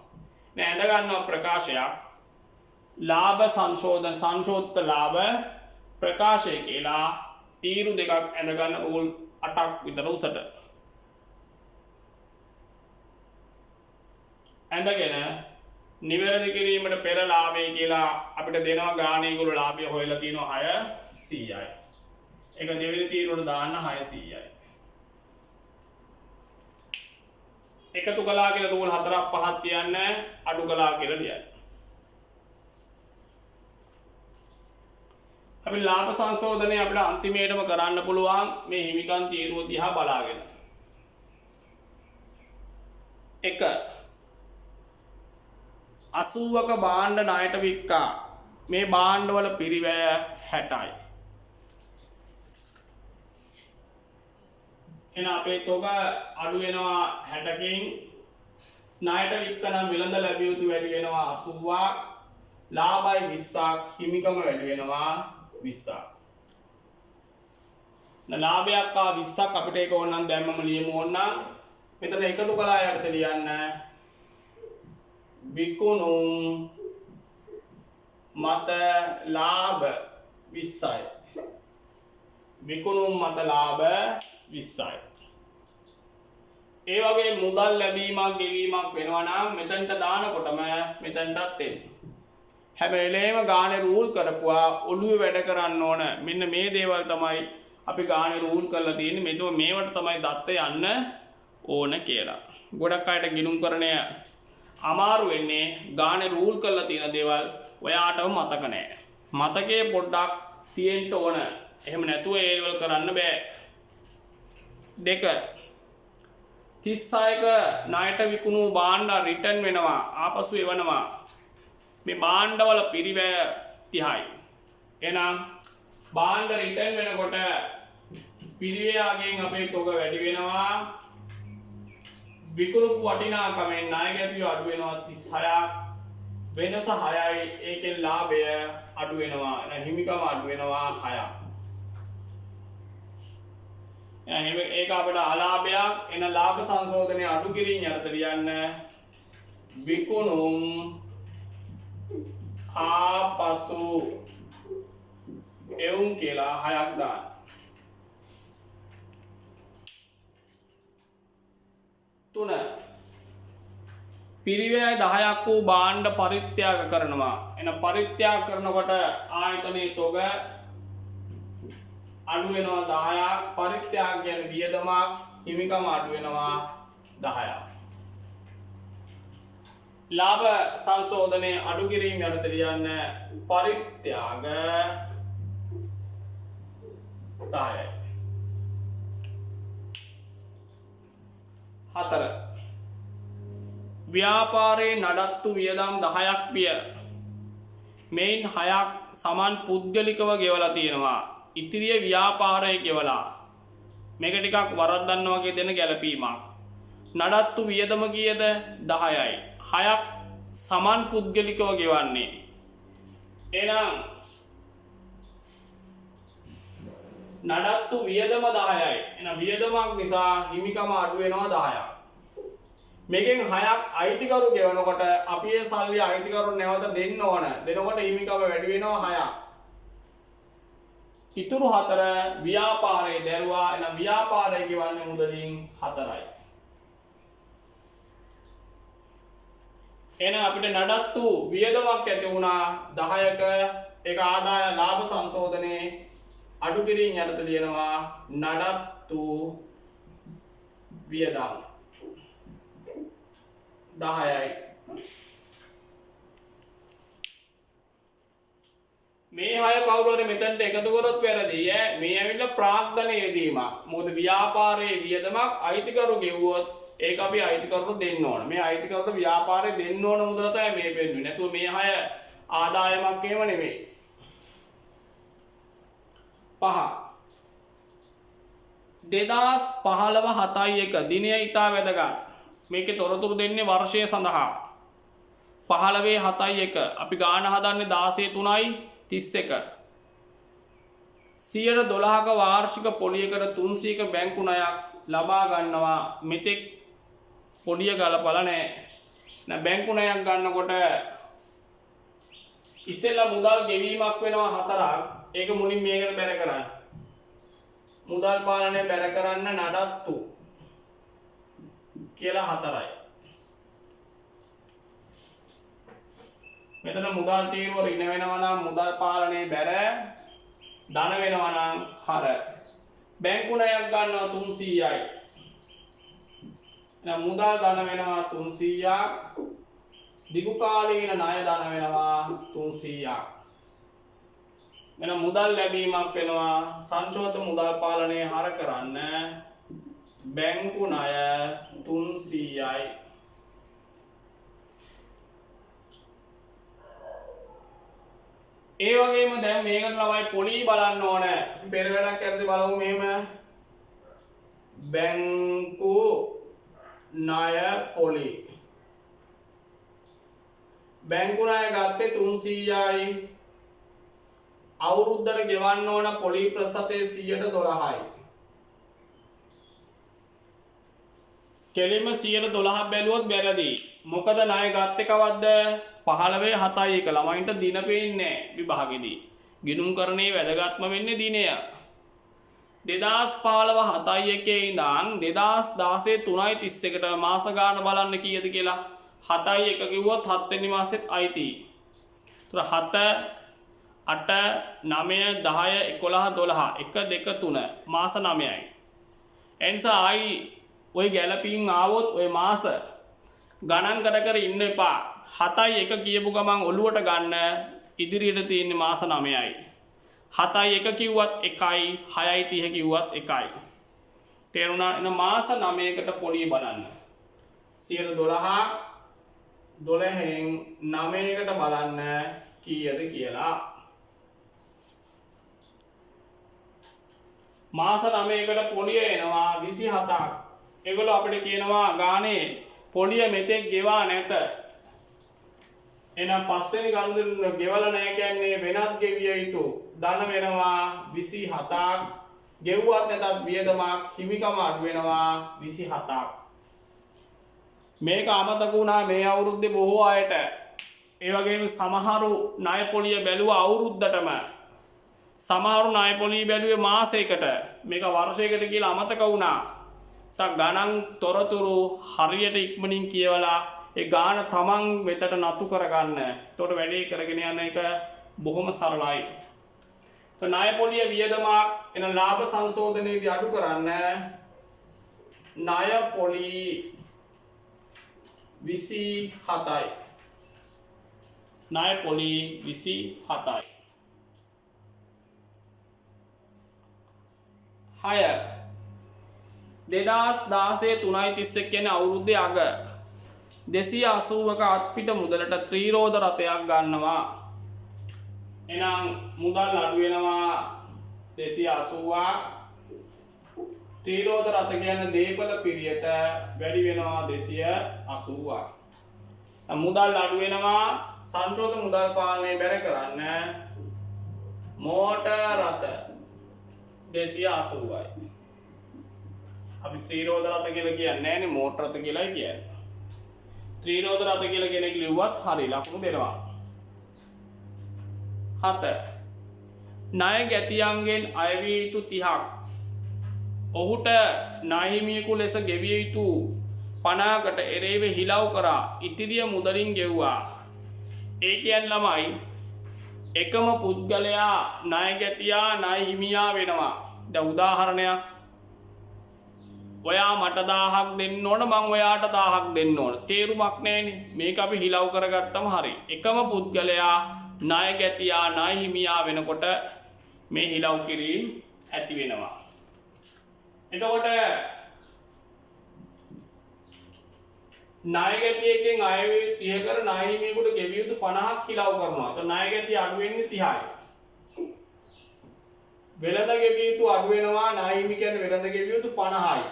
දැන් ඇඳ ගන්නවා ප්‍රකාශයක් ලාභ සංශෝධන සංශෝධිත ලාභ ප්‍රකාශය කියලා තීරු දෙකක් ඇඳ ගන්න රූල් 8ක් විතර උසට. ඇඳගෙන නිවැරදි කිරීමට පෙර ලාභය කියලා අපිට දෙනවා ගාණ ඒගොල්ලෝ ලාභය හොයලා තියෙනවා 600යි. ඒක දෙවෙනි තීරුවට දාන්න 600යි. එකතු කළා කියලා රූල් 4ක් 5ක් තියන්නේ අඩු කළා කියලා ලියන්න. අපි ලාභ සංශෝධනය අපිට අන්තිමේටම කරන්න පුළුවන් මේ හිමිකම් තීරුව දිහා බලාගෙන. 1 80ක භාණ්ඩ ණයට වික්කා. මේ භාණ්ඩවල පිරිවැය 60යි. එන අපේ තොග අඩු වෙනවා 60කින්. ණයට වික්කනම් විලඳ ලැබිය යුතු වැඩි වෙනවා 80ක්. ලාභයි 20ක්. හිමිකම වැඩි වෙනවා 20ක්. ලාභයක් ආ 20ක් අපිට ඒක ඕනනම් දැම්මම ලියමු ඕනනම්. මෙතන එකතු කළා යටතේ ලියන්න විකුණුම් මත ලාභ 20යි. විකුණුම් මත ලාභ 20යි. ඒ වගේ මුදල් ලැබීමක් ගෙවීමක් වෙනවා නම් මෙතනට දානකොටම මෙතනටත් එන්න. හැබැයි ගානේ රූල් කරපුවා ඔළුවේ වැඩ කරන්න ඕන. මෙන්න මේ දේවල් තමයි අපි ගානේ රූල් කරලා තියෙන්නේ. මේවට තමයි දත්ත යන්න ඕන කියලා. ගොඩක් අයට ගිණුම් කරණය අමාරු වෙන්නේ ගානේ රූල් කරලා තියෙන දේවල් ඔයාටම මතක නැහැ. මතකයේ පොඩ්ඩක් තියෙන්න ඕන. එහෙම නැතුව ඒවල් කරන්න බෑ. 2 36ක ණයට විකුණු භාණ්ඩ රිටර්න් වෙනවා ආපසු එවනවා. මේ භාණ්ඩවල පිරිවැය 30යි. එහෙනම් භාණ්ඩ රිටර්න් වෙනකොට පිරිවැයගෙන් අපේ තොග වැඩි වෙනවා. විකුණුපු වටිනාකමෙන් ණය ගැතිය අඩු වෙනවා 36ක්. වෙනස 6යි. ඒකෙන් ලාභය අඩු වෙනවා. හිමිකම අඩු වෙනවා 6ක්. ඒක අපිට අලාභයක්. එන ලාභ සංශෝධනය අඩු කිරීම යටතේ ලියන්න විකුණුම් ආපසු එවුම් කියලා 6ක් දාන්න. 3 පිරිවැය 10ක් වූ භාණ්ඩ පරිත්‍යාග කරනවා. එන පරිත්‍යාග කරනකොට ආයතනයේ තොග අඩු වෙනවා 10ක්. පරිත්‍යාග කියන්නේ වියදමක්. හිමිකම අඩු වෙනවා 10ක්. ලාභ සංශෝධනයේ අඩු කිරීම යටතේ ලියන්න පරිත්‍යාග 10යි. 4 ව්‍යාපාරයේ නඩත්තු වියදම් 10ක් විය. මේන් 6ක් සමන් පුද්ගලිකව ගෙවලා තියෙනවා. ඉතිරිය ව්‍යාපාරයේ ගෙවලා. මේක ටිකක් වරද්දන්න වගේ දෙන ගැළපීමක්. නඩත්තු වියදම කීයද 10යි. 6ක් සමන් පුද්ගලිකව ගෙවන්නේ. එහෙනම් නඩත්තු වියදම 10යි. එහෙනම් වියදමක් නිසා හිමිකම අඩු වෙනවා 10ක්. මේකෙන් 6ක් අයිතිකරු ගෙවනකොට අපි ඒ සල්ලි අයිතිකරු නැවත දෙන්න ඕන. දෙනකොට හිමිකම වැඩි වෙනවා 6ක්. ඉතුරු 4 ව්‍යාපාරයේ දැරුවා. එහෙනම් ව්‍යාපාරයේ ගෙවන්නේ මුදලින් 4යි. එහෙනම් අපිට නඩත්තු වියදමක් ඇති වුණා 10ක. ඒක ආදාය ලාභ සංශෝධනයේ අඩු කිරීම යටතේ ලියනවා නඩත්තු වියදම් 10යි. මේ 6 කවුරු හරි මෙතනට එකතු කරොත් වැරදි ඈ. මේ ඇවිල්ලා ප්‍රාග්ධන යෙදීමක්. මොකද ව්‍යාපාරයේ වියදමක් අයිතිකරු ගෙවුවොත් ඒක අපි අයිතිකරුට දෙන්න ඕන. මේ අයිතිකරුට ව්‍යාපාරේ දෙන්න ඕන මුදල තමයි මේ පෙන්වන්නේ. නැතුව මේ 6 ආදායමක් එහෙම නෙමෙයි. 5 2015 7යි 1 දිනය ඉතා වැදගත්. මේකේ තොරතුරු දෙන්නේ වර්ෂය සඳහා. 15 7යි 1 අපි ගාන හදන්නේ 16 3යි 31. 112ක වාර්ෂික පොලියකට 300ක බැංකු ණයක් ලබා ගන්නවා. මෙතෙක් පොලිය ගලපලා නැහැ. නැ බැංකු ණයක් ගන්නකොට ඉස්සෙල්ලා මුදල් ගෙවීමක් වෙනවා 4ක්. ඒක මුලින් මේකට බැර කරන්න. මුදල් පාලනය බැර කරන්න නඩත්තු කියලා 4යි. මෙතන මුදල් තීරුව ඍණ වෙනවා නම් මුදල් පාලනයේ බැර, ධන වෙනවා නම් හර. බැංකු ණයක් ගන්නවා 300යි. එහෙනම් මුදල් ධන වෙනවා 300ක්. දිගු කාලීන ණය ධන වෙනවා 300ක්. එහෙනම් මුදල් ලැබීමක් වෙනවා සංශෝධ මුදල් පාලනයේ හර කරන්න බැංකු ණය 300යි. ඒ වගේම දැන් මේකට ළමයි පොලි බලන්න ඕන. පෙර වැඩක් කරද්දී බලමු මෙහෙම බැංකු ණය පොලි. බැංකු ණය ගත්තේ 300යි. අවුරුද්දට ගෙවන්න ඕන පොලි ප්‍රතිශතය 12%යි. කෙලින්ම 12% බැලුවොත් වැරදි. මොකද ණය ගත්තේ කවද්ද? 15 7යි 1 ළමයින්ට දින පේන්නේ විභාගෙදී. ගිණුම්කරණයේ වැදගත්ම වෙන්නේ දිනය. 2015 7යි 1 ඉඳන් 2016 3යි 31ට මාස ගාන බලන්න කීයද කියලා. 7යි 1 කිව්වොත් 7 වෙනි මාසෙත් අයිති. ඒතර 7 8 9 10 11 12 1 2 3 මාස 9යි. එනිසා ආයි ඔය ගැලපීම් ආවොත් ඔය මාස ගණන් කර ඉන්න එපා. 7යි 1 කියපු ගමන් ඔලුවට ගන්න ඉදිරියට තියෙන මාස 9යි. 7යි 1 කිව්වත් 1යි 6යි 30 කිව්වත් 1යි. තේරුණා? එන මාස 9කට පොලිය බලන්න. 12 12න් 9කට බලන්න කීයද කියලා. මාස 9කට පොලිය එනවා 27ක්. ඒගොල්ලෝ අපිට කියනවා ගානේ පොලිය මෙතෙක් ගෙවා නැත. එහෙනම් පස්වෙනි ගනුදෙනු ගෙවලා නැහැ කියන්නේ වෙනත් ගෙවිය යුතු ධන වෙනවා 27ක්. ගෙවුවත් නැතත් වියදමක් හිමිකම අඩු වෙනවා 27ක්. මේක අමතක වුණා මේ අවුරුද්දේ බොහෝ අයට. ඒ වගේම සමහරු ණය පොලිය බැලුවා අවුරුද්දටම. සමහරු ණය පොලිය බැලුවේ මාසයකට. මේක වර්ෂයකට කියලා අමතක වුණා. ගණන් තොරතුරු හරියට ඉක්මනින් කියවලා ඒ ගාන තමන් වෙතට නතු කරගන්න. එතකොට වැඩේ කරගෙන යන එක බොහොම සරලයි. ණය පොලිය වියදමක් එන ලාභ සංශෝධනයේදී අඩු කරන්න ණය පොලි 27යි. ණය පොලි 27යි. 6 2016 3යි 31 කියන්නේ අවුරුද්දේ අග 280ක අත්පිට මුදලට ත්‍රිරෝධ රථයක් ගන්නවා. එහෙනම් මුදල් අඩු වෙනවා 280ක්. ත්‍රිරෝධ රථ කියන්නේ දීපල පිරියට වැඩි වෙනවා 280ක්. මුදල් අඩු වෙනවා සංශෝධන මුදල් පාලනය බැර කරන්න මෝටර් රථ 280යි. අපි ත්‍රිරෝධ රථ කියලා කියන්නේ නැහැ නේ, මෝටර් රථ කියලායි කියන්නේ. ත්‍රිරෝද රත කියලා කෙනෙක් ලිව්වත් හරි ලකුණු දෙනවා. 7 ණය ගැතියන්ගෙන් අයවිය යුතු 30ක් ඔහුට ණය හිමියෙකු ලෙස ගෙවිය යුතු 50කට එරෙහිව හිලව් කරා ඉතිරිය මුදලින් ගෙව්වා. ඒ කියන්නේ ළමයි එකම පුද්ගලයා ණය ගැතියා ණය හිමියා වෙනවා. දැන් උදාහරණයක් ඔයා මට 1000ක් දෙන්න ඕන මං ඔයාට 1000ක් දෙන්න ඕන. තේරුමක් නැහැනේ. මේක අපි හිලව් කරගත්තම හරි. එකම පුද්ගලයා ණය ගැතියා ණය හිමියා වෙනකොට මේ හිලව් කිරීම ඇති වෙනවා. එතකොට ණය ගැතියෙක්ගෙන් අයවිය 30 කර ණය හිමියෙකුට ගෙවිය යුතු 50ක් හිලව් කරනවා. එතකොට ණය ගැතිය අඩු වෙන්නේ 30යි. වෙළඳ ගෙවිය යුතු අඩු වෙනවා ණය හිමි කියන්නේ වෙළඳ ගෙවිය යුතු 50යි.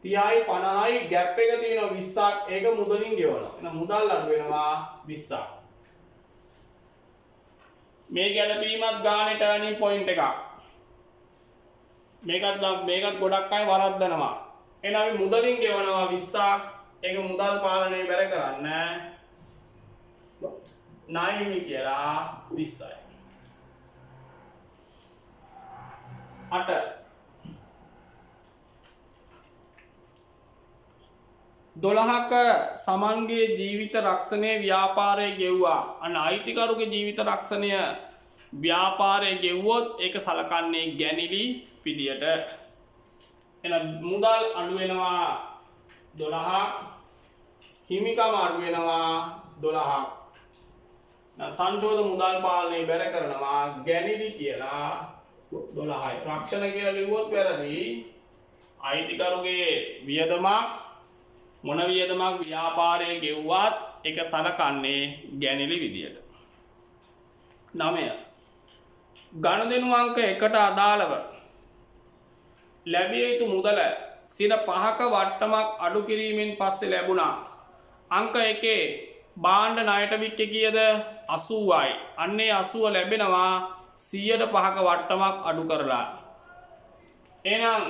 30යි 50යි ગેප් එක තියෙනවා 20ක්. ඒක මුදලින් ගෙවනවා. එහෙනම් මුදල් අඩු වෙනවා 20ක්. මේ ගැළපීමත් ගානේ ටර්නින් පොයින්ට් එකක්. මේකත් ගොඩක් අය වරද්දනවා. එහෙනම් අපි මුදලින් ගෙවනවා 20ක්. ඒක මුදල් පාලනය බැර කරන්න ණය හිමි කියලා 20යි. 8 12ක සමන්ගේ ජීවිත රක්ෂණය ව්‍යාපාරයේ ගෙව්වා. අන්න අයිතිකරුගේ ජීවිත රක්ෂණය ව්‍යාපාරයේ ගෙව්වොත් ඒක සලකන්නේ ගැනිලි විදියට. එහෙනම් මුදල් අඩු වෙනවා 12ක්. හිමිකම අඩු වෙනවා 12ක්. සංශෝධ මුදල් පාලනය බැර කරනවා ගැනිලි කියලා 12යි. රක්ෂණ කියලා ලිව්වොත් වැරදි. අයිතිකරුගේ වියදමක් මොන වියදමක් ව්‍යාපාරයේ ගෙව්වත් ඒක සලකන්නේ ගැනිලි විදියට. 9 ගනුදෙනු අංක 1ට අදාළව ලැබිය යුතු මුදල සිර 5ක වට්ටමක් අඩු කිරීමෙන් පස්සේ ලැබුණා. අංක 1 භාණ්ඩ ණයට විච්ච කීයද 80යි. අන්නේ 80 ලැබෙනවා 100ට 5ක වට්ටමක් අඩු කරලා. එහෙනම්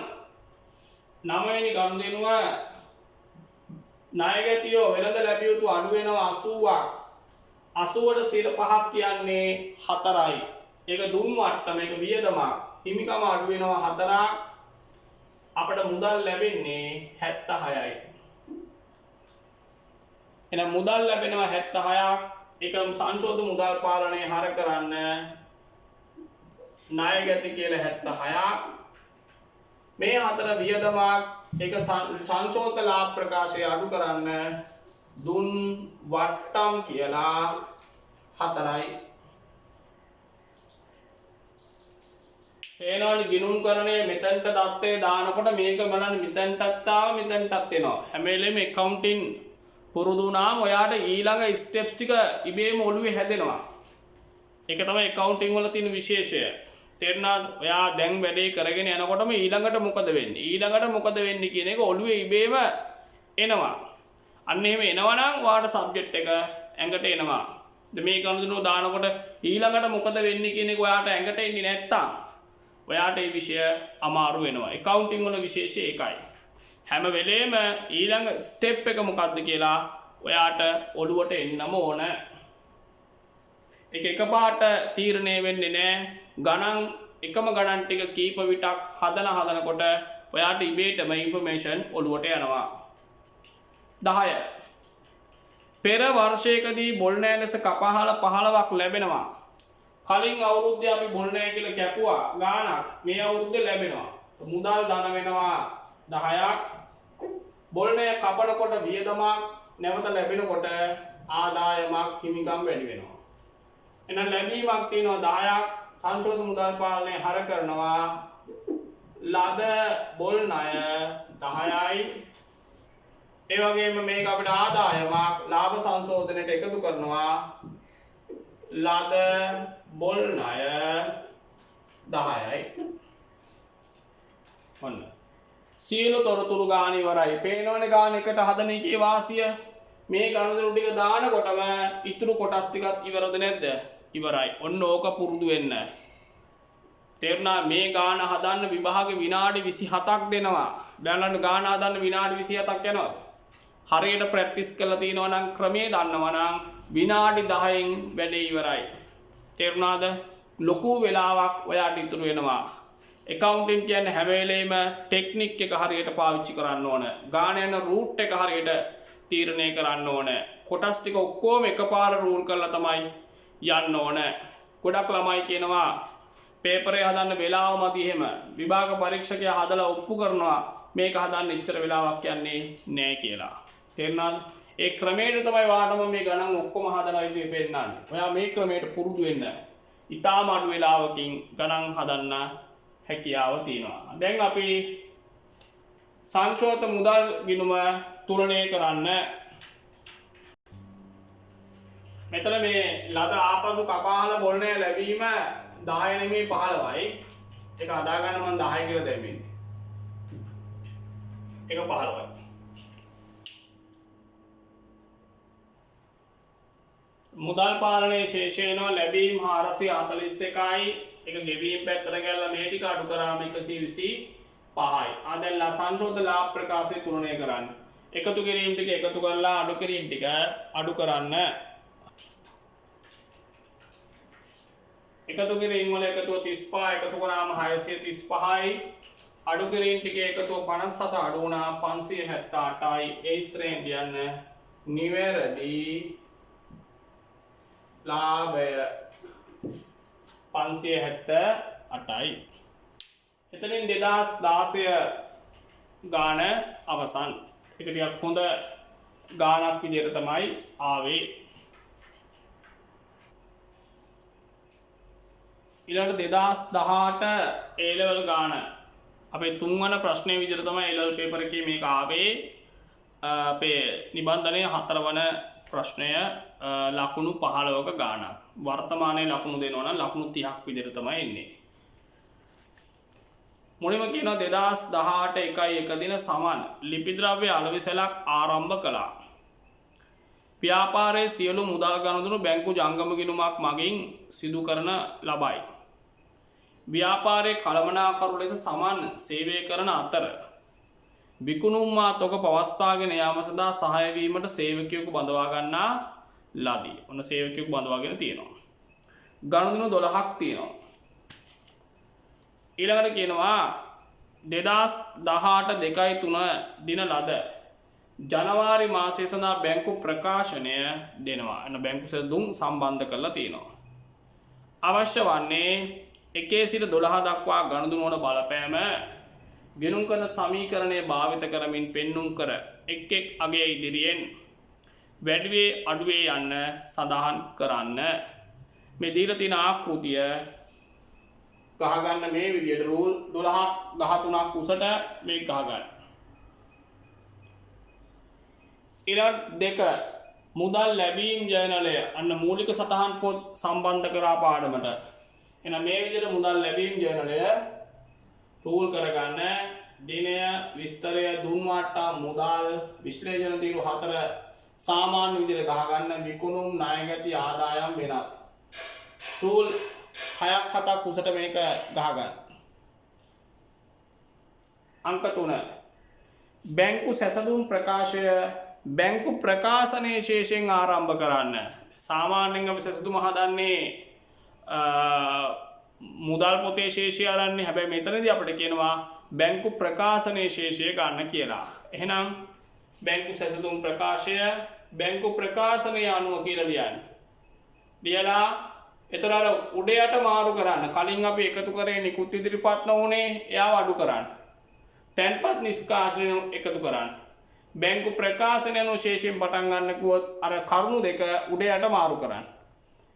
9 වෙනි ගනුදෙනුව ණය ගැතියෝ වෙළඳ ලැබිය යුතු අඩු වෙනවා 80ක්. 80ට සිර 5ක් කියන්නේ 4යි. ඒක දුන් වට්ටම ඒක වියදමක්. හිමිකම අඩු වෙනවා 4ක්. අපට මුදල් ලැබෙන්නේ 76යි. එහෙනම් මුදල් ලැබෙනවා 76ක්. ඒක සංශෝධ මුදල් පාලනය හර කරන්න ණය ගැති කියලා 76ක්. මේ හතර වියදමක් ඒක සංශෝධ ලාභ ප්‍රකාශය අඩු කරන්න දුන් වට්ටම් කියලා 4යි. පේනවනේ ගිණුම් කරණය මෙතනට දත්තේ දානකොට මේක බලන්න මෙතනටත් ආව මෙතනටත් එනවා. හැම වෙලේම accounting පුරුදු වුණාම ඔයාට ඊළඟ ස්ටෙප්ස් ටික ඉබේම ඔළුවේ හැදෙනවා. ඒක තමයි accounting වල තියෙන විශේෂය. තේරුණාද? ඔයා දැන් වැඩේ කරගෙන යනකොටම ඊළඟට මොකද වෙන්නේ කියන එක ඔළුවේ ඉබේම එනවා. අන්න එහෙම එනවනම් ඔයාට සබ්ජෙක්ට් එක ඇඟට එනවා. දැන් මේ ගනුදෙනුව දානකොට ඊළඟට මොකද වෙන්නේ කියන එක ඔයාට ඇඟට එන්නේ නැත්තම් ඔයාට මේ විෂය අමාරු වෙනවා. accounting වල විශේෂය ඒකයි. හැම වෙලේම ඊළඟ ස්ටෙප් එක මොකක්ද කියලා ඔයාට ඔළුවට එන්නම ඕන. ඒක එකපාරට තීරණය වෙන්නේ නැහැ. ගණන් එකම ගණන් ටික කීප විටක් හදනකොට ඔයාට ඉබේටම ඉන්ෆර්මේෂන් ඔළුවට යනවා. 10 පෙර වර්ෂයකදී බොල් නෑ ලෙස කපහල 15ක් ලැබෙනවා. කලින් අවුරුද්දේ අපි බොල් නෑ කියලා කැපුවා ගාණක් මේ අවුරුද්දේ ලැබෙනවා. මුදල් ධන වෙනවා 10ක්. බොල් නෑ කපනකොට වියදමක් නැවත ලැබෙනකොට ආදායමක් හිමිකම් වැඩි වෙනවා. එහෙනම් ලැබීමක් තියෙනවා 10ක්. සංශෝධ මුදල් පාලනය හර කරනවා ලද බොල් ණය 10යි. ඒ වගේම මේක අපිට ආදායමක් ලාභ සංශෝධනයට එකතු කරනවා ලද බොල් ණය 10යි. ඔන්න සියලු තොරතුරු ගාන ඉවරයි. පේනවනේ ගාන එකට හදන එකේ වාසිය. මේ ගනුදෙනු ටික දානකොටම ඉතුරු කොටස් ටිකත් ඉවරද නැද්ද? ඉවරයි. ඔන්න ඕක පුරුදු වෙන්න. තේරුණා? මේ ගාන හදන්න විභාගෙ විනාඩි 27ක් දෙනවා. බලන්න ගාන හදන්න විනාඩි 27ක් යනවා. හරියට ප්‍රැක්ටිස් කරලා තියෙනවා නම් ක්‍රමයේ දන්නවා නම් විනාඩි 10න් වැඩේ ඉවරයි. තේරුණාද? ලොකු වෙලාවක් ඔයාට ඉතුරු වෙනවා. accounting කියන්නේ හැම වෙලේම ටෙක්නික් එක හරියට පාවිච්චි කරන්න ඕන. ගාන යන රූට් එක හරියට තීරණය කරන්න ඕන. කොටස් ටික ඔක්කොම එකපාර රූල් කරලා තමයි යන්න ඕන. ගොඩක් ළමයි කියනවා පේපරේ හදන්න වෙලාව මදි එහෙම. විභාග පරීක්ෂකයා හදලා ඔප්පු කරනවා මේක හදන්න එච්චර වෙලාවක් යන්නේ නෑ කියලා. තේරුණාද? ඒ ක්‍රමයට තමයි වාටම මේ ගණන් ඔක්කොම හදනවා ඉතින් පෙන්නන්නේ. ඔයා මේ ක්‍රමයට පුරුදු වෙන්න. ඊටාම අඩු වෙලාවකින් ගණන් හදන්න හැකියාව තියෙනවා. දැන් අපි සංක්ෂෝත මුදල් ගිණුම තුලනය කරන්න. මෙතන මේ ලද ආපසු කපාහල බොල්නය ලැබීම 10 නෙමෙයි 15යි. ඒක අදා ගන්න මම 10 කියලා දැම්මේ. ඒක 15යි. මුදල් පාලනයේ ශේෂයනවා ලැබීම් 441යි. ඒක ගෙවීම් පැත්තට ගිහලා මේ ටික අඩු කරාම 125යි. දැන් සංශෝධන ලාභ ප්‍රකාශය තුලනය කරන්න. එකතු කිරීම ටික එකතු කරලා අඩු කිරීම ටික අඩු කරන්න. එකතු කිරීම වල එකතුව 35 එකතු කරාම 635යි. අඩු කිරීම ටික එකතුව 57 අඩු වුණා 578යි. ඒ ස්ත්‍රේන් කියන්න නිවැරදි ලාභය 578යි. එතනින් 2016 ගාන අවසන්. ඒක ටිකක් හොඳ ගානක් විදිහට තමයි ආවේ. ඊළඟට 2018 A level ගාන අපේ තුන්වන ප්‍රශ්නයේ විදිහට තමයි A level පේපර් එකේ මේක ආවේ. අපේ නිබන්ධනයේ 4 වන ප්‍රශ්නය ලකුණු 15ක ගානක්. වර්තමානයේ ලකුණු දෙනවා නම් ලකුණු 30ක් විදිහට තමයි එන්නේ. මුලින්ම කියනවා 2018 1 දින සමන් ලිපි ද්‍රව්‍ය අලෙවිසලක් ආරම්භ කළා. ව්‍යාපාරයේ සියලු මුදල් ගනුදෙනු බැංකු ජංගම ගිණුමක් මගින් සිදු කරන ලබයි. ව්‍යාපාරයේ කළමනාකරු ලෙස සමන් සේවය කරන අතර විකුණුම් තොග පවත්වාගෙන යාම සඳහා සහාය වීමට සේවකයෙකු බඳවා ගන්නා ලදී. ඔන්න සේවකයෙකු බඳවාගෙන තියෙනවා. ගනුදෙනු 12ක් තියෙනවා. ඊළඟට කියනවා 2018 2/3 දින ලද ජනවාරි මාසයේ සඳහා බැංකු ප්‍රකාශනය දෙනවා. අන්න බැංකු සෙසුම් සම්බන්ධ කරලා තියෙනවා. අවශ්‍ය වන්නේ 1 සිට 12 දක්වා ගනුදෙනු වල බලපෑම ගෙනුම් කරන සමීකරණය භාවිත කරමින් පෙන්눔 කර එක් අගය ඉදිරියෙන් වැඩිවේ අඩුවේ යන්න සඳහන් කරන්න. මේ දීලා තියෙන ආකෘතිය ගහගන්න මේ විදිහට රූල් 12ක් 13ක් උසට මේක ගහගන්න. ඊළඟ 2 මුදල් ලැබීම් ජර්නලය අන්න මූලික සටහන් පොත් සම්බන්ධ කරා පාඩමට. එහෙනම් මේ විදිහට මුදල් ලැබීම් ජර්නලය රූල් කරගන්න. දිනය විස්තරය දුන්නාට මුදල් විශ්ලේෂණ තීරු 4 සාමාන්‍ය විදිහට ගහගන්න. විකුණුම් ණයගැති ආදායම් වෙනත් රූල් 6ක් 7ක් උසට මේක ගහගන්න. අංක 3 බැංකු සැසඳුම් ප්‍රකාශය බැංකු ප්‍රකාශනයේ ශේෂයෙන් ආරම්භ කරන්න. සාමාන්‍යයෙන් අපි සැසඳුම හදන්නේ මුදල් පොතේ ශේෂය අරන්නේ. හැබැයි මෙතනදී අපිට කියනවා බැංකු ප්‍රකාශනයේ ශේෂය ගන්න කියලා. එහෙනම් බැංකු සැසඳුම් ප්‍රකාශය බැංකු ප්‍රකාශනය අනුව කියලා ලියන්න. ලියලා එතකොට උඩයට මාරු කරන්න. කලින් අපි එකතු කරේ නිකුත් ඉදිරිපත් නොවුනේ එයාව අඩු කරන්න. තැන්පත් නිෂ්කාශනය එකතු කරන්න. බැංකු ප්‍රකාශනය අනුව ශේෂයෙන් පටන් ගන්න කිව්වොත් අර කරුණු දෙක උඩයට මාරු කරන්න.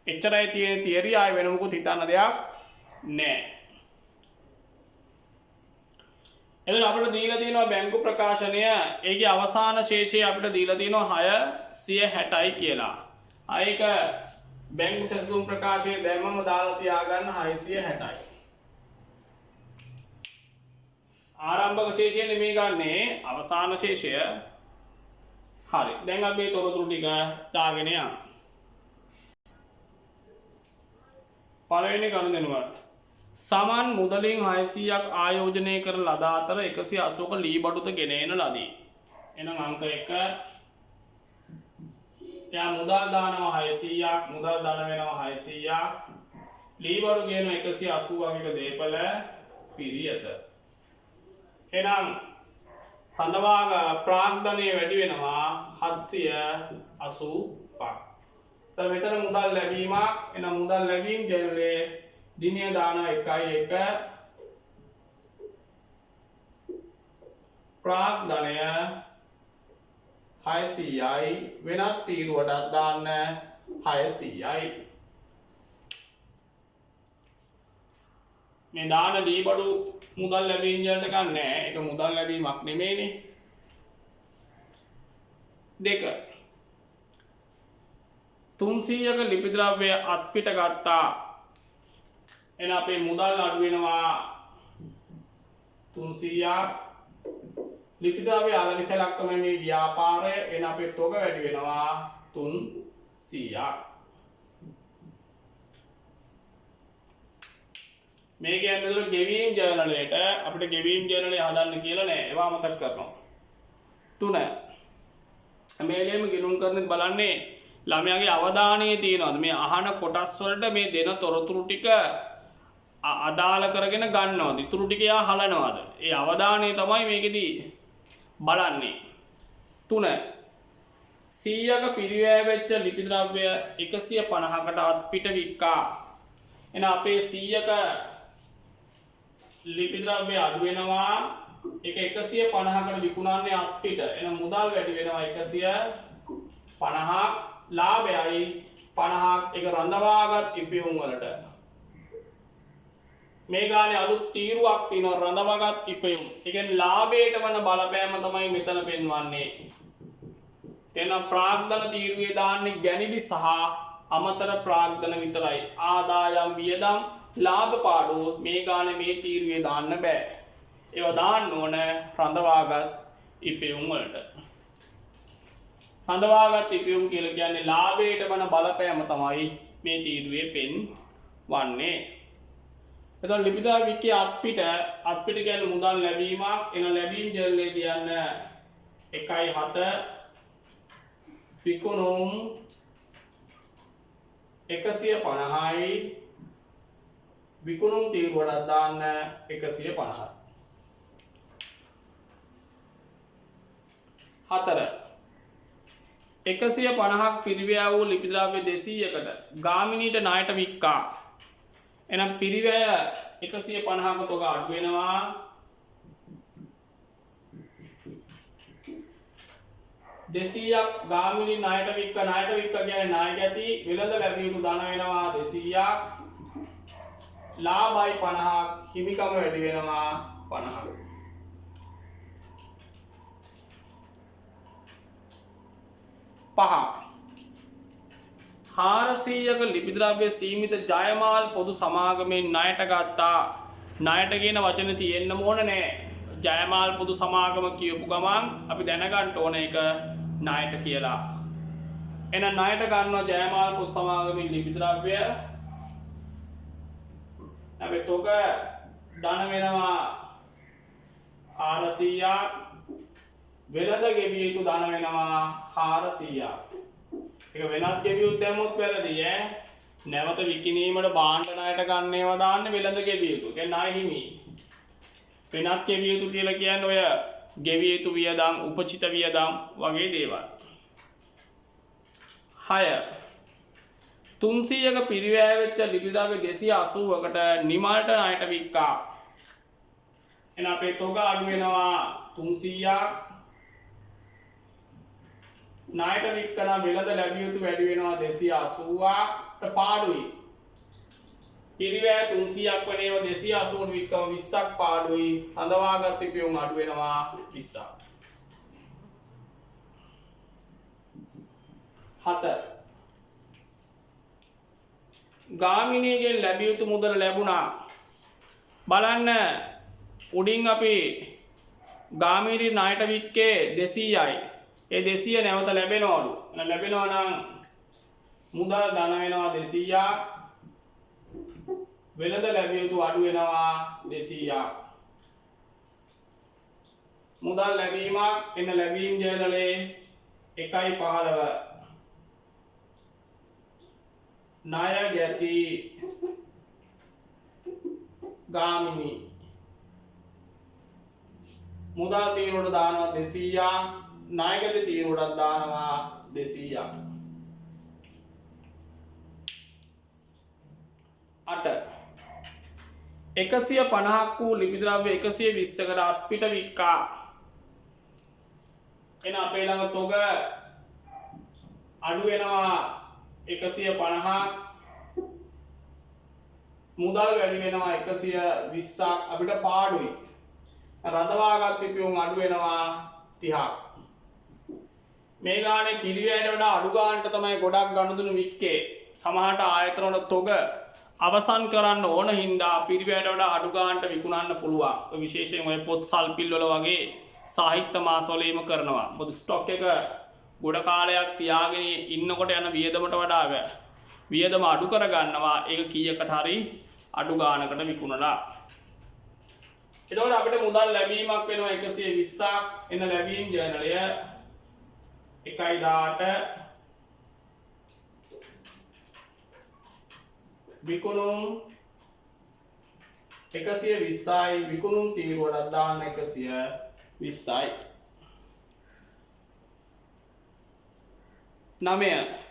එච්චරයි තියෙන තියරි. ආයෙ වෙන මොකුත් හිතන්න දෙයක් නෑ. එතන අපිට දීලා තියෙනවා බැංකු ප්‍රකාශනය ඒකේ අවසාන ශේෂය අපිට දීලා තියෙනවා 660යි කියලා. ආයෙක බැංකු සැසඳුම් ප්‍රකාශයේ දැම්මම දාලා තියාගන්න 660යි. ආරම්භක ශේෂය නෙමෙයි ගන්නේ අවසාන ශේෂය. හරි. දැන් අපි මේ තොරතුරු ටික දාගෙන යමු. පළවෙනි ගනුදෙනුවට සමන් මුදලින් 600ක් ආයෝජනය කර ලද අතර 180ක ලී බඩුද ගෙන එන ලදී. එහෙනම් අංක 1 එයා මුදල් දානවා 600ක් මුදල් ධන වෙනවා 600ක් ලී බඩු කියන 180ක දේපල පිරියත. එහෙනම් රඳවාග ප්‍රාග්ධනය වැඩි වෙනවා 785ක්. දැන් මෙතන මුදල් ලැබීමක් එන මුදල් ලැබීම් ජනලේ දිනය දානවා 1.1 ප්‍රාග්ධනය 600යි වෙනත් තීරුවටත් දාන්න 600යි. මේ දාන දී බඩු මුදල් ලැබීම් වලට ගන්නෑ. ඒක මුදල් ලැබීමක් නෙමෙයිනේ. දෙක 300ක ලිපි ද්‍රව්‍ය අත්පිට ගත්තා. එන අපේ මුදල් අඩු වෙනවා 300ක්. ලිපි ද්‍රව්‍ය අලනිසලක් තමයි මේ ව්‍යාපාරය. එන අපේ තොග වැඩි වෙනවා 300ක්. මේ කියන්නේ ගෙවීම් ජර්නලයට අපිට ගෙවීම් ජර්නලය හදන්න කියලා නෑ. ඒවා මතක් කරනවා. 3 මේලෙම ගිණුම් කරන්නේ බලන්නේ ළමයාගේ අවධානය තියෙනවද මේ අහන කොටස් වලට මේ දෙන තොරතුරු ටික අදාළ කරගෙන ගන්නවද ඉතුරු ටික යා හලනවද ඒ අවධානය තමයි මේකෙදී බලන්නේ. 3 100ක පිරිවැය වෙච්ච ලිපි ද්‍රව්‍ය 150කට අත්පිට වික්කා. එන අපේ 100ක ලිපි ද්‍රව්‍ය අඩු වෙනවා ඒක 150කට විකුණන්නේ අත්පිට. එන මුදල් වැඩි වෙනවා 150ක් ලාභයයි 50ක් ඒක රඳවාගත් ඉපයුම් වලට. මේ ගානේ අලුත් තීරුවක් තියෙනවා රඳවාගත් ඉපයුම්. ඒ කියන්නේ ලාභයට වන බලපෑම තමයි මෙතන පෙන්වන්නේ. එන ප්‍රාග්ධන තීරුවේ දාන්නේ ගැනිලි සහ අමතර ප්‍රාග්ධන විතරයි. ආදායම් වියදම් ලාභ පාඩු මේ ගානේ මේ තීරුවේ දාන්න බෑ. ඒවා දාන්න ඕන රඳවාගත් ඉපයුම් වලට. රඳවාගත් ඉපයුම් කියලා කියන්නේ ලාභයට වන බලපෑම තමයි මේ තීරුවේ පෙන්වන්නේ. එතකොට ලිපි ද්‍රව්‍යයේ අත්පිට කියන්නේ මුදල් ලැබීමක්. එන ලැබීම් ජර්නලේ කියන්න 1.7 විකුණුම් 150යි විකුණුම් තීරුවට දාන්න 150යි. 4 150ක් පිරිවැය වූ ලිපි ද්‍රව්‍ය 200කට ගාමිණීට ණයට වික්කා. එනම් පිරිවැය 150ක තොග අඩු වෙනවා 200ක් ගාමිණී ණයට වික්ක කියන්නේ ණය ගැති වෙළඳ ලැබිය යුතු ධන වෙනවා 200ක් ලාභයි 50ක් හිමිකම වැඩි වෙනවා 50ක්. 5 400ක ලිපි ද්‍රව්‍ය සීමිත ජයමාල් පොදු සමාගමෙන් ණයට ගත්තා. ණයට කියන වචන තියෙන්න ඕන නෑ. ජයමාල් පොදු සමාගම කියපු ගමන් අපි දැනගන්න ඕන එක ණයට කියලා. එහෙනම් ණයට ගන්නවා ජයමාල් පොදු සමාගමෙන් ලිපි ද්‍රව්‍ය. අපි තොග ධන වෙනවා 400ක් වෙළඳ ගෙවිය යුතු ධන වෙනවා 400ක්. ඒක වෙනත් ගෙවියුත් දැම්මොත් වැරදි ඈ. නැවත විකිණීමට භාණ්ඩ ණයට ගන්න ඒවා දාන්න වෙළඳ ගෙවිය යුතු. ඒ ණය හිමි. වෙනත් ගෙවිය යුතු කියලා කියන්නේ ඔය ගෙවිය යුතු වියදම්, උපචිත වියදම් වගේ දේවල්. 6 300ක පිරිවැය වෙච්ච ලිපි ද්‍රව්‍ය 280කට නිමල්ට ණයට වික්කා. එන අපේ තොග අඩු වෙනවා 300ක් ණයට වික්කන වෙළඳ ලැබිය යුතු වැඩි වෙනවා 280ට පාඩුයි. පිරිවැය 300ක් වන ඒවා 280ට වික්කම 20ක් පාඩුයි. රඳවාගත් ඉපයුම් අඩු වෙනවා 20ක්. 7 ගාමිණීගෙන් ලැබිය යුතු මුදල ලැබුණා. බලන්න උඩින් අපි ගාමිණී ණයට වික්කේ 200යි. ඒ 200 නැවත ලැබෙනවලු. ලැබෙනවා නම් මුදල් ධන වෙනවා 200ක්. වෙළඳ ලැබිය යුතු අඩු වෙනවා 200ක්. මුදල් ලැබීමක් එන ලැබීම් ජර්නලේ 1.15 ණය ගැති ගාමිනී මුදල් තීරුවට දානවා 200ක් ණය ගැති තීරුවටත් දානවා 200ක් 8 150ක් වූ ලිපි ද්‍රව්‍ය 120කට අත්පිට වික්කා එන අපේ ළඟ තොග අඩු වෙනවා 150ක් මුදල් වැඩි වෙනවා 120ක් අපිට පාඩුයි රඳවාගත් පිපියුම් අඩු වෙනවා 30ක් මේ ගානේ පිරිවැයට වඩා අඩු ගානට තමයි ගොඩක් ගනුදෙනු වික්කේ සමහරට ආයතන වල තොග අවසන් කරන්න ඕන හින්දා පිරිවැයට වඩා අඩු ගානට විකුණන්න පුළුවන් විශේෂයෙන් ඔය පොත් සල්පිල් වල වගේ සාහිත්‍ය මාසවල එහෙම කරනවා මොකද ස්ටොක් එක ගොඩ කාලයක් තියාගෙන ඉන්නකොට යන වියදමට වඩා වියදම අඩු කර ගන්නවා ඒක කීයකට හරි අඩු ගානකට විකුණලා එතකොට අපිට මුදල් ලැබීමක් වෙනවා 120ක් එන ලැබීම් ජර්නලය 1.18 විකුණුම් 120යි විකුණුම් තීරුවට දාන්න 120යි 9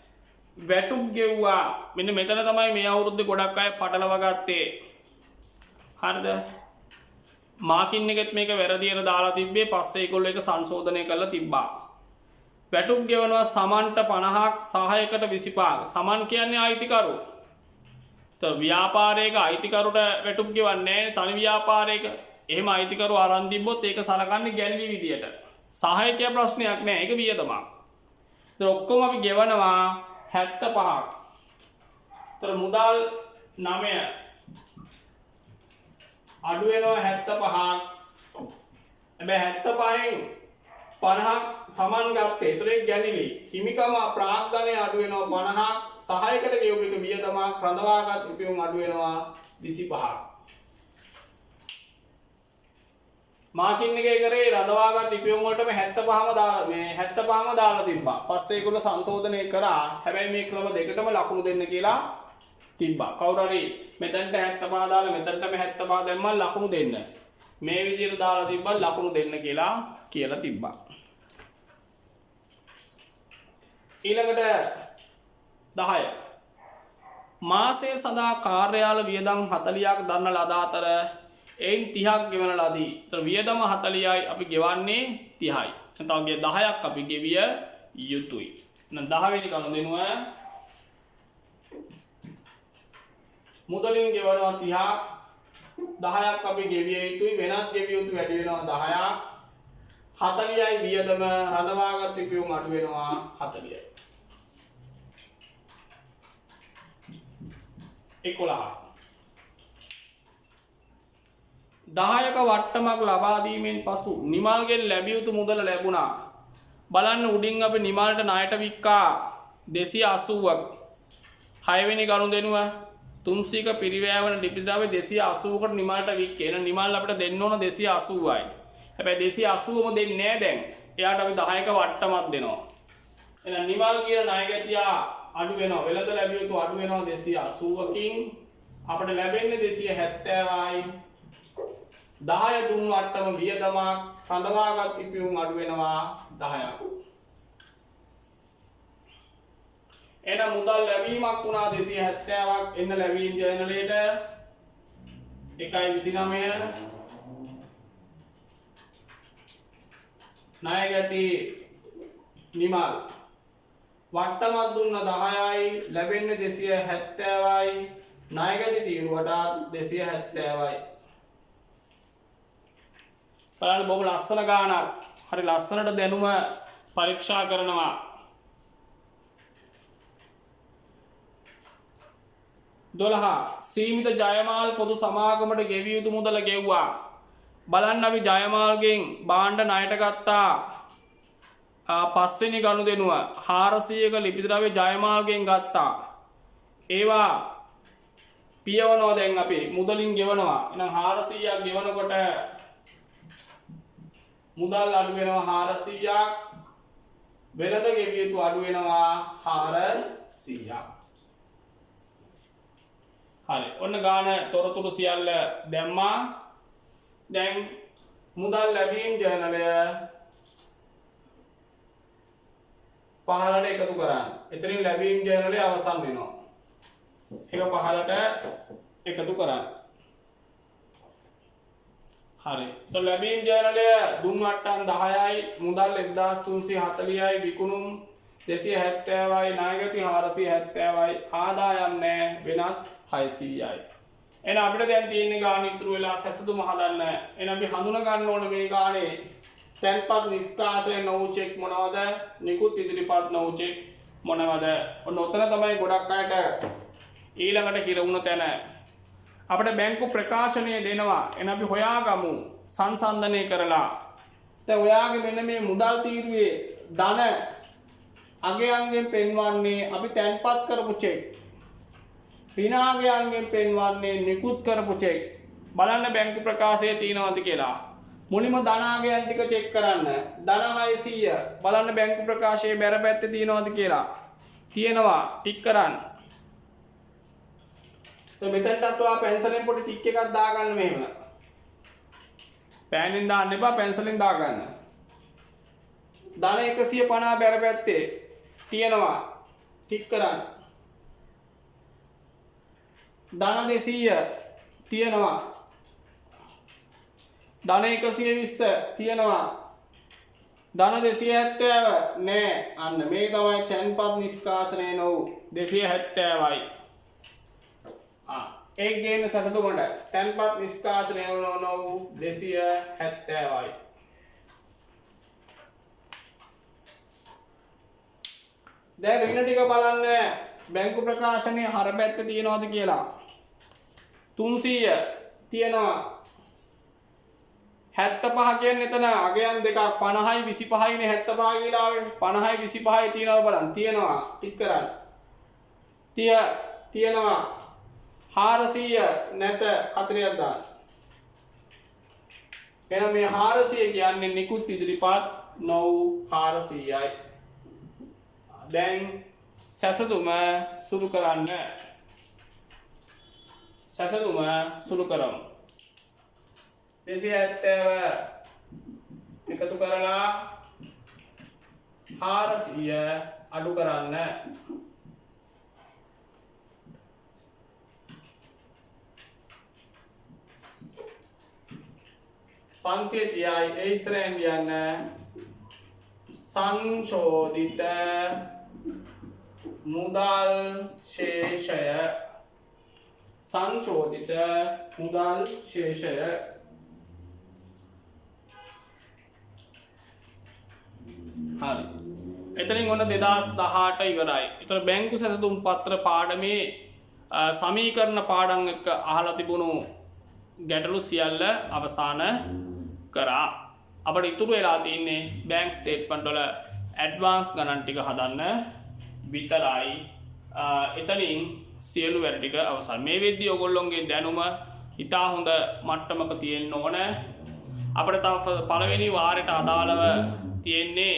වැටුප් ගෙව්වා මෙන්න මෙතන තමයි මේ අවුරුද්දේ ගොඩක් අය පටලව ගත්තේ හරිද මාකින් එකෙත් මේක වැරදියට දාලා තිබ්බේ පස්සේ ඒගොල්ලෝ ඒක සංශෝධනය කරලා තිබ්බා වැටුප් ගෙවනවා සමන්ට 50ක් සහයකට 25ක් සමන් කියන්නේ අයිතිකරු તો ව්‍යාපාරයක අයිතිකරුට වැටුප් ගෙවන්නේ තනි ව්‍යාපාරයක එහෙම අයිතිකරු අරන් තිබ්බොත් ඒක සලකන්නේ ගැළවි විදියට සහායකයා ප්‍රශ්නයක් නෑ ඒක වියදමක් ඒතර ඔක්කොම අපි ගෙවනවා 75ක් ඒතර මුදල් 9 අඩු වෙනවා 75ක් හැබැයි 75න් 50ක් සමන් ගත්තේ ඒතර ඒක ගැණිලි හිමිකම ප්‍රාග්ධනය අඩු වෙනවා 50ක් සහායකට ගෙවපු එක වියදමක් රඳවාගත් උපයෝග අඩු වෙනවා 25ක් මාකින් එකේ කරේ රඳවාගත් උපයෝග වලටම 75ම දාලා මේ 75ම දාලා තිබ්බා පස්සේ ඒගොල්ලෝ සංශෝධනය කරා හැබැයි මේ ක්‍රම දෙකටම ලකුණු දෙන්න කියලා තිබ්බා කවුරු හරි මෙතනට 75 දාලා මෙතනටම 75 දැම්මම ලකුණු දෙන්න මේ විදිහට දාලා තිබ්බා ලකුණු දෙන්න කියලා තිබ්බා ඊළඟට 10 මාසයේ සඳහා කාර්යාල වියදම් 40ක් දරන ලද අතර එයින් 30ක් ගෙවන ලදී. ඒතර වියදම 40යි අපි ගෙවන්නේ 30යි. නැත්නම් 10ක් අපි ගෙවිය යුතුයි. එහෙනම් 10 වෙනි කණු දෙනුව මුදලින් ගෙවනවා 30ක් 10ක් අපි ගෙවිය යුතුයි වෙනත් ගෙවිය යුතු වැඩි වෙනවා 10ක් 40යි වියදම රඳවාගත් උපයෝග අඩු වෙනවා 40යි 11 10ක වට්ටමක් ලබා දීමෙන් පසු නිමල්ගෙන් ලැබිය යුතු මුදල ලැබුණා බලන්න උඩින් අපි නිමල්ට ණයට වික්කා 280ක් 6 වෙනි ගනුදෙනුව 300ක පිරිවැයවන ලිපි ද්‍රව්‍ය 280කට නිමල්ට වික්කේ එහෙනම් නිමල් අපිට දෙන්න ඕන 280යි හැබැයි 280ම දෙන්නේ නැහැ දැන් එයාට අපි 10ක වට්ටමක් දෙනවා එහෙනම් නිමල් කියන ණය ගැතියා අඩු වෙනවා වෙළඳ ලැබිය යුතු අඩු වෙනවා 280කින් අපිට ලැබෙන්නේ 270යි 10 දුන් වට්ටම වියදමක් රඳවාගත් ඉපියුම් අඩු වෙනවා 10ක් එහෙනම් මුදල් ලැබීමක් වුණා 270ක් එන්න ලැබීම් ජර්නලයට 1.29 ණය ගැති නිමල් වට්ටමක් දුන්න 10යි ලැබෙන්නේ 270යි ණය ගැති තීරුවට 270යි බලන්න බොහොම ලස්සන ගානක් හරි ලස්සනට දැනුම පරීක්ෂා කරනවා 12 සීමිත ජයමාල් පොදු සමාගමට ගෙවිය යුතු මුදල ගෙව්වා බලන්න අපි ජයමාල්ගෙන් භාණ්ඩ ණයට ගත්තා 5 වෙනි ගනුදෙනුව 400ක ලිපි ද්‍රව්‍ය ජයමාල්ගෙන් ගත්තා ඒවා පියවනවා දැන් අපි මුදලින් ගෙවනවා එහෙනම් 400ක් ගෙවනකොට මුදල් අඩු වෙනවා 400ක් වෙළඳ ගෙවිය යුතු අඩු වෙනවා 400ක් හරි ඔන්න ගාන තොරතුරු සියල්ල දැම්මා දැන් මුදල් ලැබීම් ජර්නලය පහළට එකතු කරන්න. එතනින් ලැබීම් ජර්නලය අවසන් වෙනවා. ඒක පහළට එකතු කරන්න. හරි. તો ලැබීම් ජර්නලය දුන් වට්ටම් 10යි, මුදල් 1340යි, විකුණුම් 270යි, ණයගති 470යි, ආදායම් නැහැ වෙනත් 600යි. එහෙනම් අපිට දැන් තියෙන්නේ ගාන ඉතුරු වෙලා සැසඳුම හදන්න. එහෙනම් අපි හඳුනා ගන්න ඕන මේ ගානේ තැන්පත් නිෂ්කාශනය නොවු චෙක් මොනවද? නිකුත් ඉදිරිපත් නොවු චෙක් මොනවද? ඔන්න ඔතන තමයි ගොඩක් අයට ඊළඟට හිර වුණ තැන. අපිට බැංකු ප්‍රකාශනය දෙනවා. එහෙනම් අපි හොයාගමු සංසන්දනය කරලා. දැන් ඔයාගේ මෙන්න මේ මුදල් තීරුවේ ධන අගයන්ගෙන් පෙන්වන්නේ අපි තැන්පත් කරපු චෙක්. ඍණාගයන්ගෙන් පෙන්වන්නේ නිකුත් කරපු චෙක්. බලන්න බැංකු ප්‍රකාශයේ තියෙනවද කියලා. මුලින්ම ධනාගයන් ටික චෙක් කරන්න. ධන 600 බලන්න බැංකු ප්‍රකාශයේ බැර පැත්තේ තියෙනවද කියලා. තියෙනවා. ටික් කරන්න. මෙතනටත් ඔයා පැන්සලෙන් පොඩි ටික් එකක් දාගන්න මෙහෙම. පෑනෙන් දාන්න එපා පැන්සලෙන් දාගන්න. ධන 150 බැර පැත්තේ තියෙනවා. ටික් කරන්න. ධන 200 තියෙනවා. ධන 120 තියෙනවා. ධන 270 නෑ. අන්න මේ තමයි තැන්පත් නිෂ්කාශනය නොවු 270යි. एक गेम සැසඳුමට තැන්පත් නිෂ්කාශනය නොවු 270යි. දැන් ඍණ ටික බලන්න බැංකු ප්‍රකාශනයේ හර පැත්තේ තියෙනවද කියලා. 300 තියෙනවා. 75 කියන්නේ එතන අගයන් දෙකක් 50යි 25යි නේ 75 කියලා ආවේ. 50යි 25යි තියෙනවද බලන්න. තියෙනවා. ටික් කරන්න. 30 තියෙනවා. 400 නැත 40ක් දාන්න. එහෙනම් මේ 400 කියන්නේ නිකුත් ඉදිරිපත් නොවු 400යි. දැන් සැසඳුම සුළු කරන්න. සැසඳුම සුළු කරමු. 270 එකතු කරලා 400 අඩු කරන්න. पंसियत इस्रेन संशोधित मुदल शेषय संशोधित मुदल शेषय හරි එතනින් ඔන්න 2018 ඉවරයි. ඒතර බැංකු සැසඳුම් පත්‍ර පාඩමේ සමීකරණ පාඩම් එක්ක අහලා තිබුණු ගැටලු සියල්ල අවසන් කරා. අපිට ඉතුරු වෙලා තියෙන්නේ බැංක් ස්ටේට්මන්ට් වල ඇඩ්වාන්ස් ගණන් ටික හදන්න විතරයි. එතනින් සියලු වැඩ ටික අවසන්. මේ වෙද්දී ඔයගොල්ලොන්ගේ දැනුම ඉතා හොඳ මට්ටමක තියෙන්න ඕන. අපිට තව පළවෙනි වාරයට අදාළව තියෙන්නේ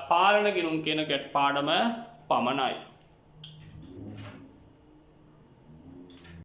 පාලන ගිණුම් කියන ගැට පාඩම පමණයි.